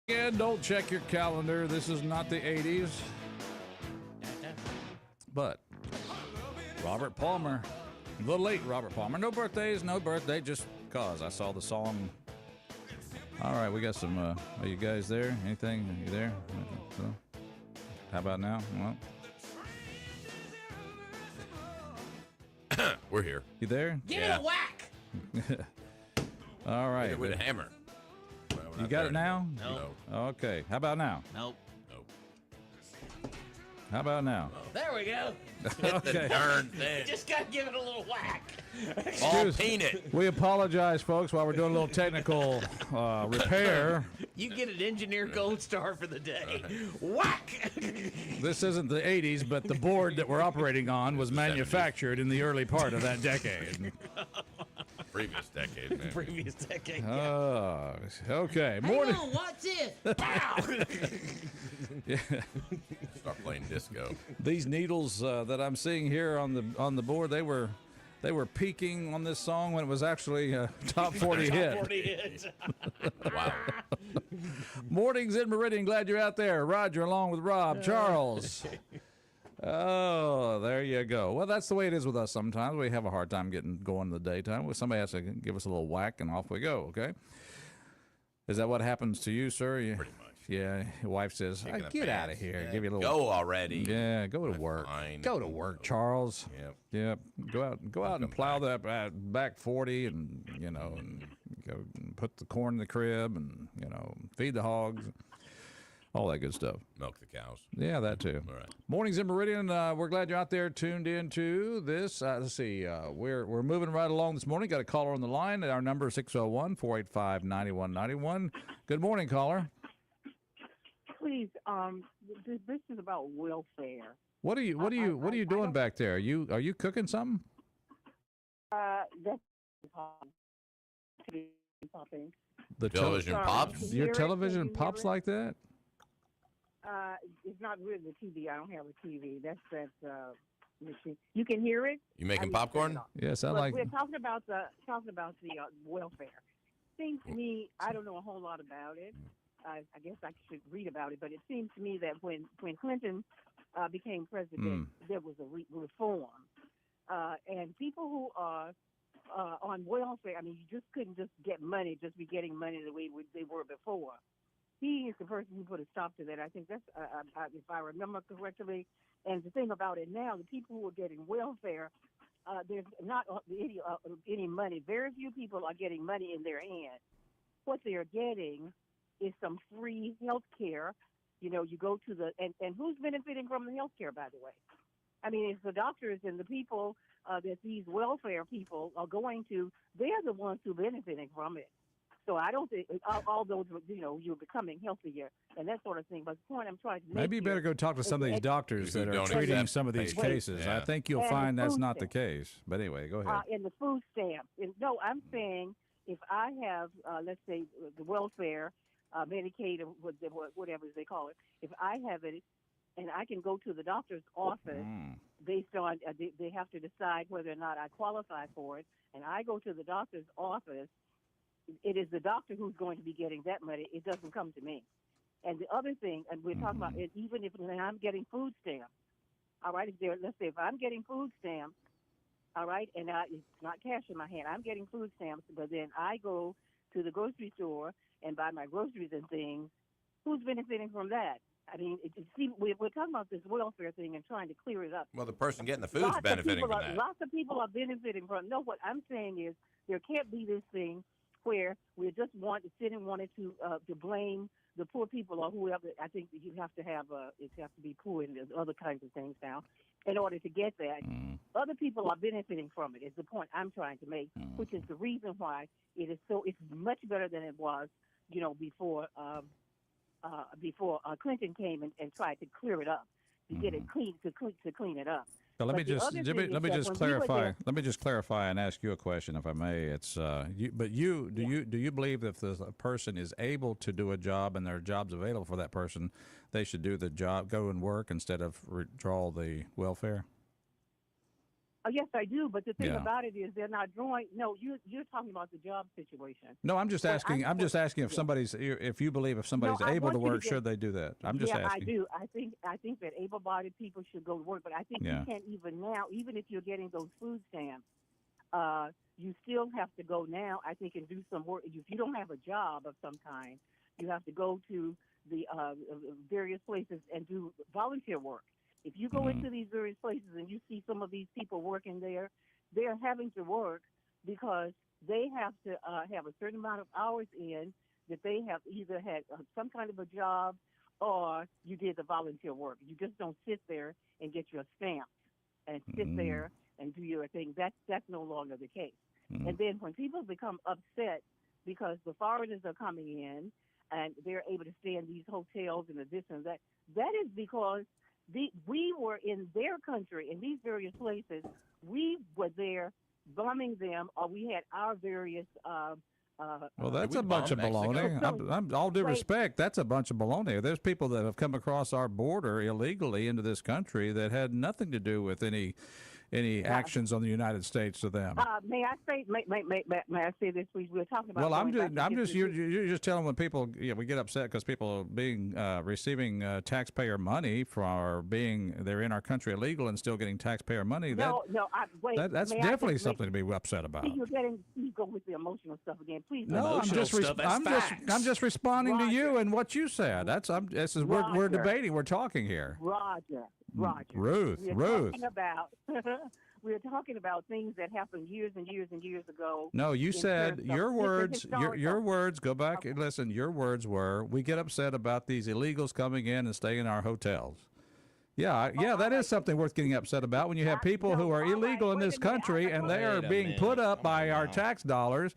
Again, don't check your calendar. This is not the 80s. But Robert Palmer, the late Robert Palmer. No birthdays, no birthday, just cause I saw the song. All right, we got some, are you guys there? Anything? Are you there? So, how about now? Well, we're here. You there? Give it a whack. All right. Hit it with a hammer. Well, You got it now? No. Okay. How about now? Nope. How about now? There we go. Okay. Darn thing. Just gotta give it a little whack. Ball peanut. We apologize, folks, while we're doing a little technical repair. You get an engineer gold star for the day. Whack! This isn't the 80s, but the board that we're operating on was manufactured in the early part of that decade. Previous decade, man. Previous decade. Okay. Hang on, what's this? Pow! Yeah. Start playing disco. These needles that I'm seeing here on the board, they were peaking on this song when it was actually a top 40 hit. Top 40 hit. Wow. Mornings in Meridian. Glad you're out there. Roger along with Rob. Charles. Oh, there you go. Well, that's the way it is with us sometimes. We have a hard time getting going in the daytime. Well, somebody has to give us a little whack, and off we go, okay? Is that what happens to you, sir? Pretty much. Yeah, your wife says, get out of here. Yeah, Give you a little. Go already. Yeah, go to work. Fine. Go to work, Charles. Yep. Go out and plow that back 40 and, and go and put the corn in the crib and, feed the hogs. All that good stuff. Milk the cows. Yeah, that too. All right. Mornings in Meridian. We're glad you're out there tuned in to this. Let's see. We're moving right along this morning. Got a caller on the line. Our number is 601-485-9191. Good morning, caller. Please, this is about welfare. What are you doing back there? Are you cooking something? That's popping. The television pops? Your television pops like that? It's not really the TV. I don't have a TV. That's machine. You can hear it. You making popcorn? Yes, We're talking about the welfare. Seems to me, I don't know a whole lot about it. I guess I should read about it, but it seems to me that when Clinton became president, there was a reform, and people who are on welfare. I mean, you just couldn't just get money, just be getting money the way they were before. He is the person who put a stop to that. I think that's, if I remember correctly. And the thing about it now, the people who are getting welfare, there's not any money. Very few people are getting money in their hand. What they are getting is some free health care. You go to and who's benefiting from the health care, by the way? I mean, it's the doctors and the people that these welfare people are going to, they're the ones who are benefiting from it. So I don't think, although, you're becoming healthier and that sort of thing. But the point I'm trying to make, maybe you better go talk to some of these doctors that are treating some of these cases. Yeah. I think you'll find that's not the case. But anyway, go ahead. In the food stamps. No, I'm saying if I have, let's say, the welfare, Medicaid, or whatever they call it, if I have it, and I can go to the doctor's office based on, they have to decide whether or not I qualify for it, and I go to the doctor's office, it is the doctor who's going to be getting that money. It doesn't come to me. And the other thing, and we're talking about it, even if I'm getting food stamps, all right, let's say if I'm getting food stamps, all right, and it's not cash in my hand, I'm getting food stamps, but then I go to the grocery store and buy my groceries and things, who's benefiting from that? I mean, we're talking about this welfare thing and trying to clear it up. Well, the person getting the food's benefiting from that. Lots of people are benefiting from. No, what I'm saying is there can't be this thing where we just wanted to blame the poor people or whoever. I think that you have to have to be poor and other kinds of things now in order to get that. Other people are benefiting from it. Is the point I'm trying to make, which is the reason why it's much better than it was, before Clinton came and tried to clear it up, to get it clean, to clean it up. So let me just clarify. Let me just clarify and ask you a question, if I may. It's do you believe that if a person is able to do a job and there are jobs available for that person, they should do the job, go and work instead of withdraw the welfare? Yes, I do. But the thing Yeah. about it is, they're not drawing. No, you're talking about the job situation. No, I'm just But asking. I'm just asking if somebody's, if you believe if somebody's I able to want you to work, get- should they do that? I'm just yeah, asking. I do. I think that able-bodied people should go to work, but I think Yeah. you can't even now, even if you're getting those food stamps, you still have to go now, I think, and do some work. If you don't have a job of some kind, you have to go to the various places and do volunteer work. If you go into these various places and you see some of these people working there, they're having to work because they have to have a certain amount of hours in that they have either had some kind of a job or you did the volunteer work. You just don't sit there and get your stamps and sit there and do your thing. That's no longer the case. And then when people become upset because the foreigners are coming in and they're able to stay in these hotels and this and that, that is because we were in their country, in these various places. We were there bombing them, or we had our various Well, that's we a bunch of bomb baloney. Mexico? I'm all due Wait. respect. That's a bunch of baloney. There's people that have come across our border illegally into this country that had nothing to do with any actions on the United States to them. May I say? May I say this, please? We're talking about. Well, I'm going back just to history. you're just telling when people we get upset because people are being receiving taxpayer money for being they're in our country illegal and still getting taxpayer money. No, wait. That's may I definitely just something to be upset about. See, you go with the emotional stuff again, please. No, I'm Emotional just stuff, that's I'm just responding to you Roger. and what you said. We're Roger. debating. We're talking here. Roger. Ruth. Talking about. We're talking about things that happened years and years and years ago. No, you in said terms of your different words. Your historical- words. Go back and listen. Your words were, "We get upset about these illegals coming in and staying in our hotels." Yeah, that is something worth getting upset about when you have people who are illegal in this country and they are being put up by our tax dollars,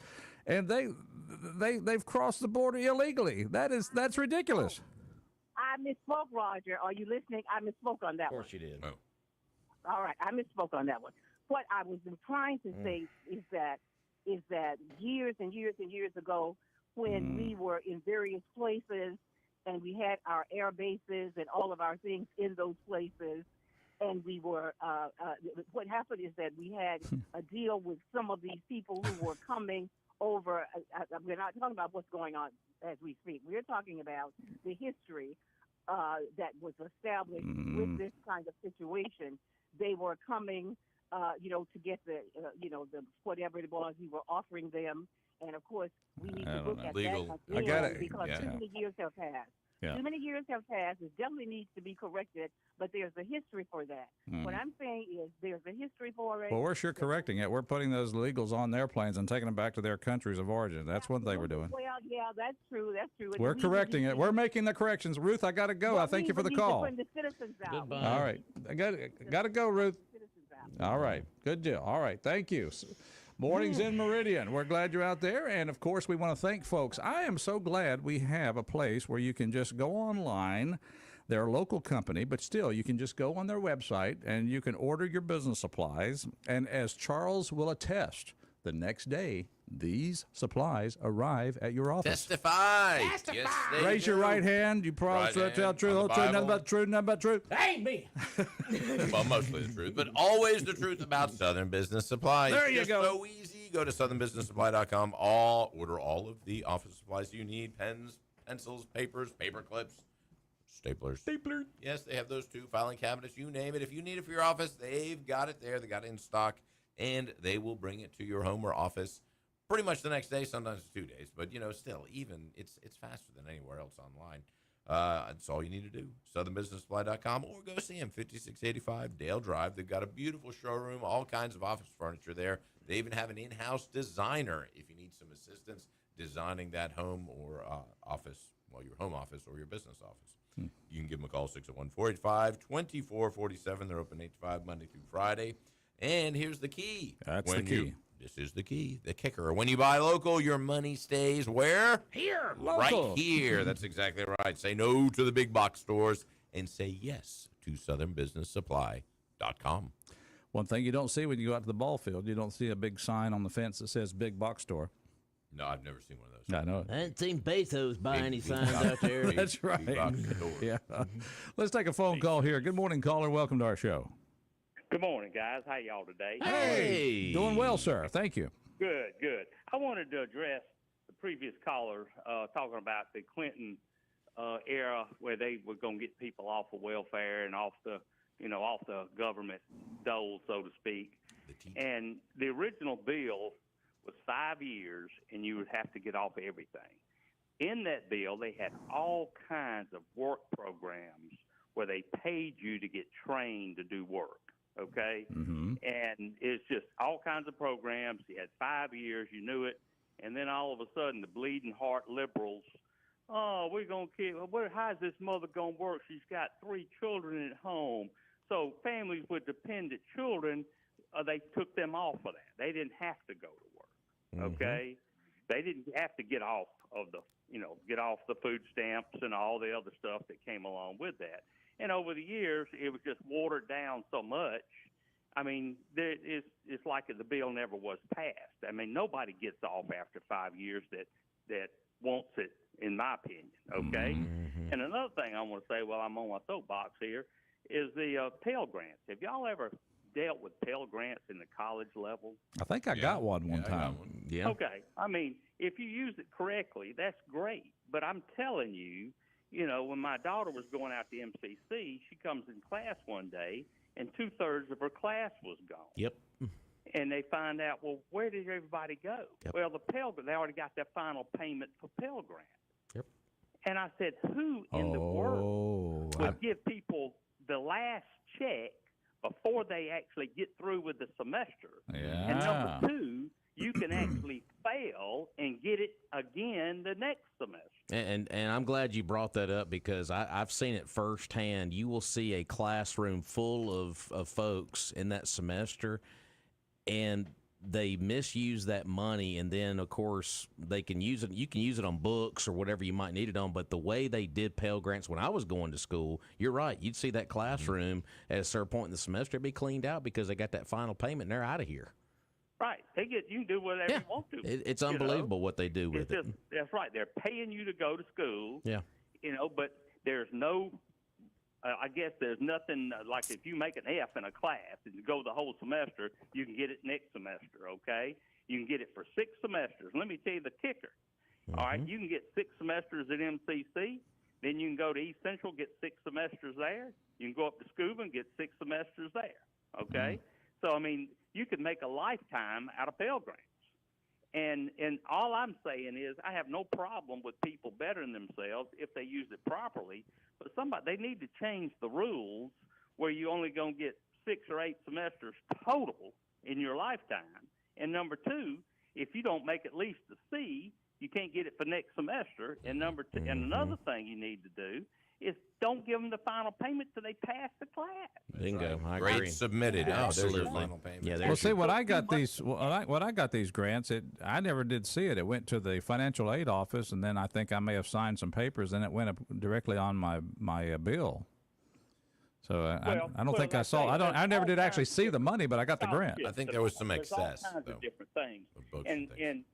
and they've crossed the border illegally. That's ridiculous. I misspoke, Roger. Are you listening? I misspoke on that Of one. course you did. Oh. All right, I misspoke on that one. What I was trying to say is that years and years and years ago, when we were in various places and we had our air bases and all of our things in those places, and we were what happened is that we had a deal with some of these people who were coming over. We're not talking about what's going on as we speak. We're talking about the history that was established with this kind of situation. They were coming, to get the whatever it was we were offering them, and of course we need to look at Legal. that I got again it. because Yeah. too many years have passed. Yeah. Too many years have passed. It definitely needs to be corrected, but there's a history for that. What I'm saying is there's a history for it. Well, we're sure correcting it. We're putting those illegals on their planes and taking them back to their countries of origin. That's one thing we're doing. Well, yeah, that's true. That's true. We're correcting it. We're making the corrections. Ruth, I got to go. I thank you for the call. The citizens out. Goodbye. All right. I got to go, Ruth. All right. Good deal. All right. Thank you. Mornings in Meridian. We're glad you're out there. And, of course, we want to thank folks. I am so glad we have a place where you can just go online. They're a local company, but still, you can just go on their website and you can order your business supplies. And as Charles will attest, the next day, these supplies arrive at your office. Testify. Yes, they Raise your do. right hand. You promise Right to tell hand truth, on whole the truth, nothing Bible. but truth, nothing but truth. That ain't me. Well, mostly the truth, but always the truth about Southern Business Supply. There It's you just go. so easy. Go to southernbusinesssupply.com. Order all of the office supplies you need: pens, pencils, papers, paper clips, staplers. Stapler. Yes, they have those too. Filing cabinets, you name it. If you need it for your office, they've got it there. They got it in stock, and they will bring it to your home or office pretty much the next day. Sometimes it's 2 days, but still, even it's faster than anywhere else online. That's all you need to do. southernbusinesssupply.com or go see them, 5685 Dale Drive. They've got a beautiful showroom, all kinds of office furniture there. They even have an in-house designer if you need some assistance designing that home or office, your home office or your business office. You can give them a call, 601-485-2447. They're open 8 to 5 Monday through Friday. And here's the key. That's the key. This is the key, the kicker. When you buy local, your money stays where? Here. Local. Right here. That's exactly right. Say no to the big box stores and say yes to southernbusinesssupply.com. One thing you don't see when you go out to the ball field, you don't see a big sign on the fence that says big box store. No, I've never seen one of those. I know it. I hadn't seen Bezos buy any Big signs box- out there. big- That's right. big box stores. Yeah. Let's take a phone call here. Good morning, caller. Welcome to our show. Good morning, guys. How y'all today? Hey, doing well, sir. Thank you. Good, good. I wanted to address the previous caller talking about the Clinton era where they were going to get people off of welfare and off the government dole, so to speak. And the original bill was 5 years, and you would have to get off everything. In that bill, they had all kinds of work programs where they paid you to get trained to do work. Okay? Mm-hmm. And it's just all kinds of programs. You had 5 years, you knew it. And then all of a sudden, the bleeding heart liberals, we're going to kill. How's this mother going to work? She's got 3 children at home. So families with dependent children, they took them off of that. They didn't have to go to work. Okay? They didn't have to get off of get off the food stamps and all the other stuff that came along with that. And over the years, it was just watered down so much. I mean, it's like the bill never was passed. I mean, nobody gets off after 5 years that wants it, in my opinion, okay? And another thing I want to say while I'm on my soapbox here is the Pell Grants. Have y'all ever dealt with Pell Grants in the college level? I think I got one time. Yeah. Okay. I mean, if you use it correctly, that's great. But I'm telling you, when my daughter was going out to MCC, she comes in class one day, and 2/3 of her class was gone. Yep. And they find out, well, where did everybody go? Yep. Well, they already got their final payment for Pell Grant. Yep. And I said, who in the world would give people the last check before they actually get through with the semester? Yeah. And number two, you can actually fail and get it again the next semester. And I'm glad you brought that up because I've seen it firsthand. You will see a classroom full of folks in that semester, and they misuse that money, and then, of course, they can use it. You can use it on books or whatever you might need it on, but the way they did Pell Grants when I was going to school, you're right. You'd see that classroom at a certain point in the semester be cleaned out because they got that final payment, and they're out of here. Right. You can do whatever you want to. It's unbelievable what they do with it. That's right. They're paying you to go to school. Yeah. But there's no, I guess there's nothing like if you make an F in a class and you go the whole semester, you can get it next semester, okay? You can get it for 6 semesters. Let me tell you the kicker. All right, you can get 6 semesters at MCC. Then you can go to East Central, get 6 semesters there. You can go up to Scuba and get 6 semesters there, okay? So, I mean, you could make a lifetime out of Pell Grants. And all I'm saying is I have no problem with people bettering themselves if they use it properly, but they need to change the rules where you only going to get 6 or 8 semesters total in your lifetime. And number two, if you don't make at least a C, you can't get it for next semester. And number two, and another thing you need to do is don't give them the final payment till they pass the class. Bingo. I Grades agree. submitted. Absolutely. There's your final payment. Yeah, Well, see, when I got these grants, I never did see it. It went to the financial aid office, and then I think I may have signed some papers, and it went up directly on my bill. So I don't think I saw. I never did actually see the money, but I got the grant. I think there was some excess. There's all kinds of different things. And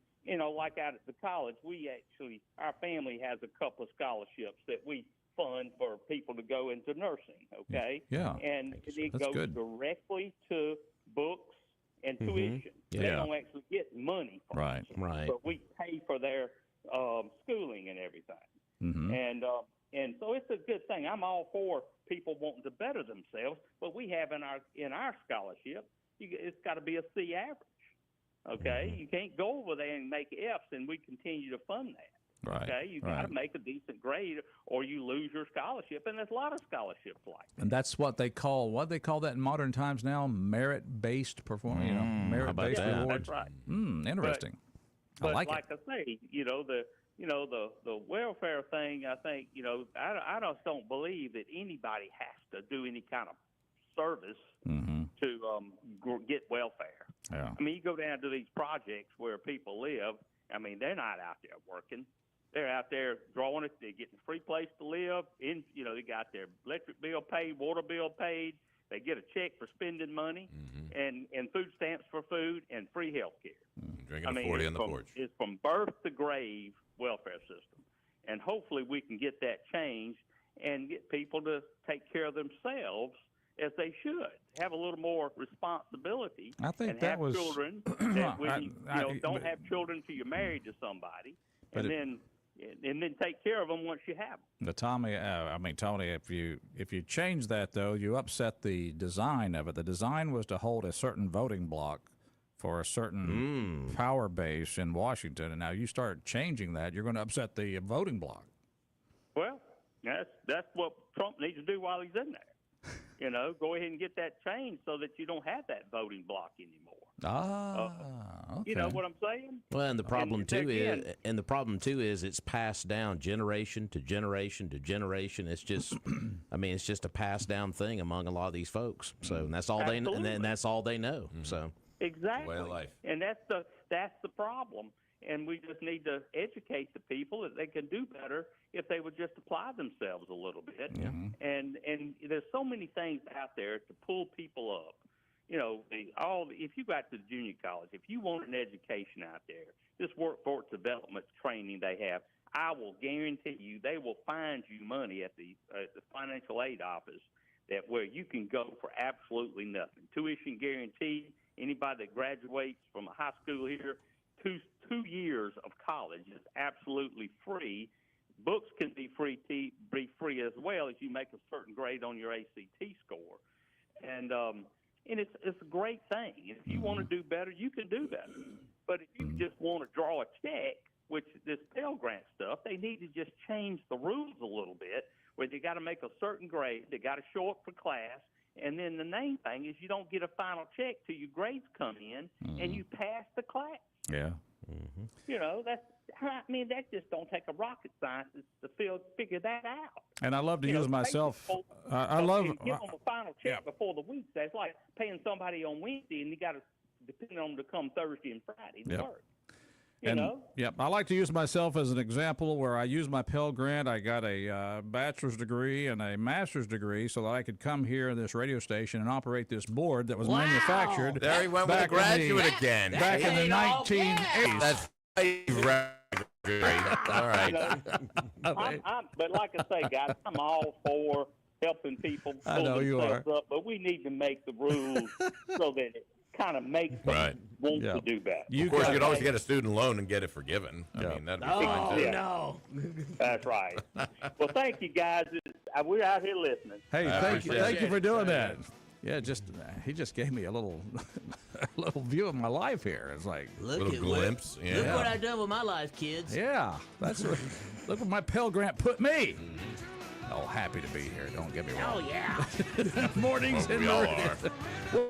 like out at the college, our family has a couple of scholarships that we fund for people to go into nursing, okay? Yeah. And it That's goes good. directly to books and tuition. They don't actually get money from Right. it. Right. But we pay for their schooling and everything. Mm-hmm. And so it's a good thing. I'm all for people wanting to better themselves, but we have in our scholarship, it's got to be a C average, okay? You can't go over there and make Fs, and we continue to fund that. Right. Okay, you got to make a decent grade, or you lose your scholarship, and there's a lot of scholarships like that. And that's what they call that in modern times now, merit-based performance. Merit-based rewards. That's right. Interesting. But I like I say, the welfare thing. I think I just don't believe that anybody has to do any kind of service to get welfare. Yeah. I mean, you go down to these projects where people live. I mean, they're not out there working. They're out there drawing it. They're getting a free place to live. They got their electric bill paid, water bill paid. They get a check for spending money, and food stamps for food, and free health care. Drinking a 40 on the porch. It's from birth to grave welfare system. And hopefully we can get that changed and get people to take care of themselves as they should. Have a little more responsibility. I think and that have was children that when don't have children till you're married to somebody, and then take care of them once you have them. But Tony, if you change that though, you upset the design of it. The design was to hold a certain voting block for a certain power base in Washington, and now you start changing that, you're going to upset the voting block. Well, that's what Trump needs to do while he's in there. Go ahead and get that changed so that you don't have that voting block anymore. Okay. You know what I'm saying? Well, and the problem too is it's passed down generation to generation to generation. It's just, it's just a passed down thing among a lot of these folks. So and that's all they and that's all they know. So exactly, way of life. And that's the problem. And we just need to educate the people that they can do better if they would just apply themselves a little bit. Yeah. And there's so many things out there to pull people up. If you got to the junior college, if you want an education out there, this workforce development training they have, I will guarantee you they will find you money at the financial aid office where you can go for absolutely nothing. Tuition guaranteed. Anybody that graduates from a high school here, two years of college is absolutely free. Books can be free as well as you make a certain grade on your ACT score, and it's a great thing. If you want to do better, you can do better. But if you just want to draw a check, which this Pell Grant stuff, they need to just change the rules a little bit, where they got to make a certain grade, they got to show up for class, and then the main thing is you don't get a final check till your grades come in and you pass the class. Yeah. That just don't take a rocket scientist to figure that out. And I love to use myself. I give love. them a final check before the week. That's like paying somebody on Wednesday, and you got to depend on them to come Thursday and Friday to work. Yep. I like to use myself as an example where I use my Pell Grant. I got a bachelor's degree and a master's degree so that I could come here in this radio station and operate this board that was manufactured. There he went with a graduate again. Back in the 1980s. That's all right. But like I say, guys, I'm all for helping people I know pull you themselves up, but we need to make the rules so that it kind of makes them want to do better. Of course, you could always get a student loan and get it forgiven. I mean, that'd be fine, too. No. That's right. Well, thank you, guys. We're out here listening. Hey, thank you for doing that. Yeah, he just gave me a little view of my life here. It's like little glimpse. Look what I've done with my life, kids. Yeah, look what my Pell Grant put me. Oh, happy to be here. Don't get me wrong. Oh yeah. Mornings in we all Meridian. are.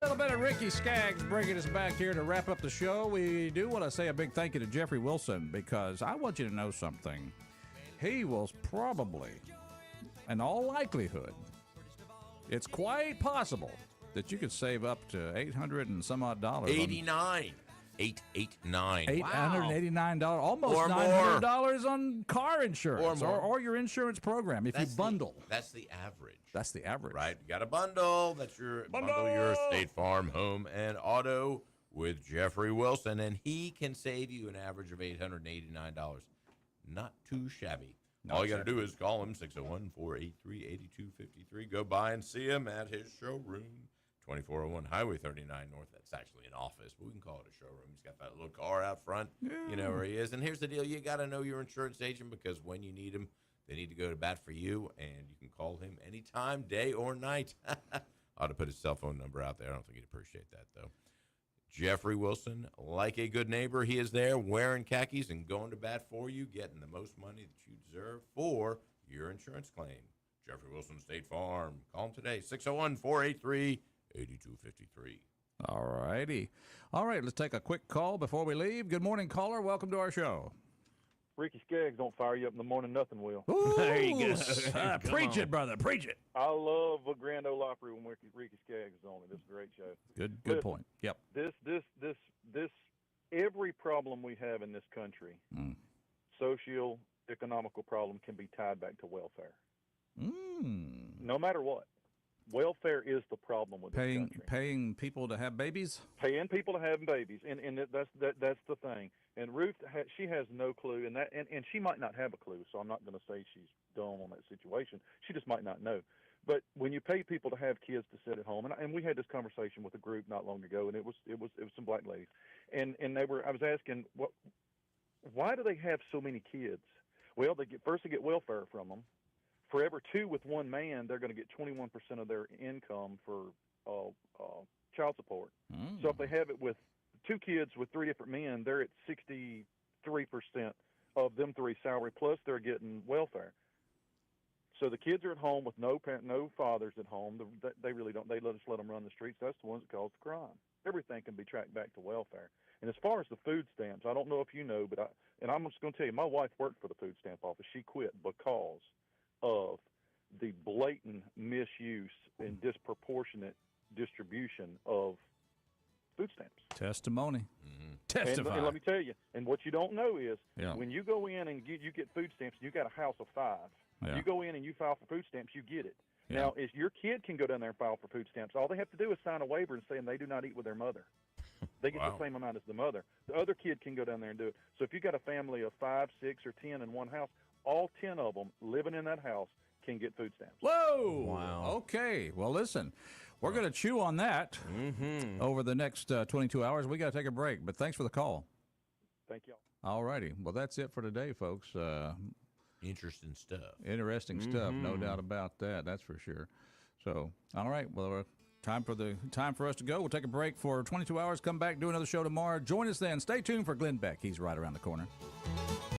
A little bit of Ricky Skaggs bringing us back here to wrap up the show. We do want to say a big thank you to Jeffrey Wilson, because I want you to know something. He will probably, in all likelihood, it's quite possible that you could save up to $800 and some odd dollars. $889. $889, almost Or $900 on car insurance Or more. or your insurance program if you bundle. That's the average. That's the average. Right. You got a bundle. That's your bundle your State Farm home and auto with Jeffrey Wilson, and he can save you an average of $889. Not too shabby. All you got to do is call him 601-483-8253. Go by and see him at his showroom, 2401 Highway 39 North. That's actually an office, but we can call it a showroom. He's got that little car out front. You know where he is. And here's the deal. You got to know your insurance agent, because when you need him, they need to go to bat for you, and you can call him anytime, day or night. Ought to put his cell phone number out there. I don't think he'd appreciate that, though. Jeffrey Wilson, like a good neighbor, he is there wearing khakis and going to bat for you, getting the most money that you deserve for your insurance claim. Jeffrey Wilson, State Farm. Call him today, 601-483-8253. All righty. All right, let's take a quick call before we leave. Good morning, caller. Welcome to our show. Ricky Skaggs don't fire you up in the morning, nothing will. Ooh, there you go. Preach it, brother. Preach it. I love a Grand Ole Opry when Ricky Skaggs is on it. It's a great show. Good Listen, point. Yep. This, every problem we have in this country, social, economical problem, can be tied back to welfare. No matter what. Welfare is the problem with this country. Paying people to have babies? Paying people to have babies, and that's the thing. And Ruth, she has no clue, and she might not have a clue. So I'm not going to say she's dumb on that situation. She just might not know. But when you pay people to have kids to sit at home, and we had this conversation with a group not long ago, and it was some black ladies, and I was asking, why do they have so many kids? Well, they get welfare from them. For every two with one man, they're going to get 21% of their income for child support. So if they have it with two kids with three different men, they're at 63% of them three salary, plus they're getting welfare. So the kids are at home with no parent, no fathers at home. They really don't. They just let them run the streets. That's the ones that cause the crime. Everything can be tracked back to welfare. And as far as the food stamps, I don't know if you know, but I'm just going to tell you, my wife worked for the food stamp office. She quit because of the blatant misuse and disproportionate distribution of food stamps. Testimony. Testify. And let me tell you, and what you don't know is when you go in and you get food stamps, you got a house of five. You go in and you file for food stamps, you get it. Now, if your kid can go down there and file for food stamps, all they have to do is sign a waiver and saying they do not eat with their mother. They get the same amount as the mother. The other kid can go down there and do it. So if you got a family of 5, 6, or 10 in one house, all 10 of them living in that house can get food stamps. Whoa! Wow. Okay. Well, listen, we're going to chew on that over the next 22 hours. We got to take a break, but thanks for the call. Thank you. All righty. Well, that's it for today, folks. Interesting stuff. Interesting stuff, no doubt about that. That's for sure. So, all right. Well, time for us to go. We'll take a break for 22 hours. Come back, do another show tomorrow. Join us then. Stay tuned for Glenn Beck. He's right around the corner.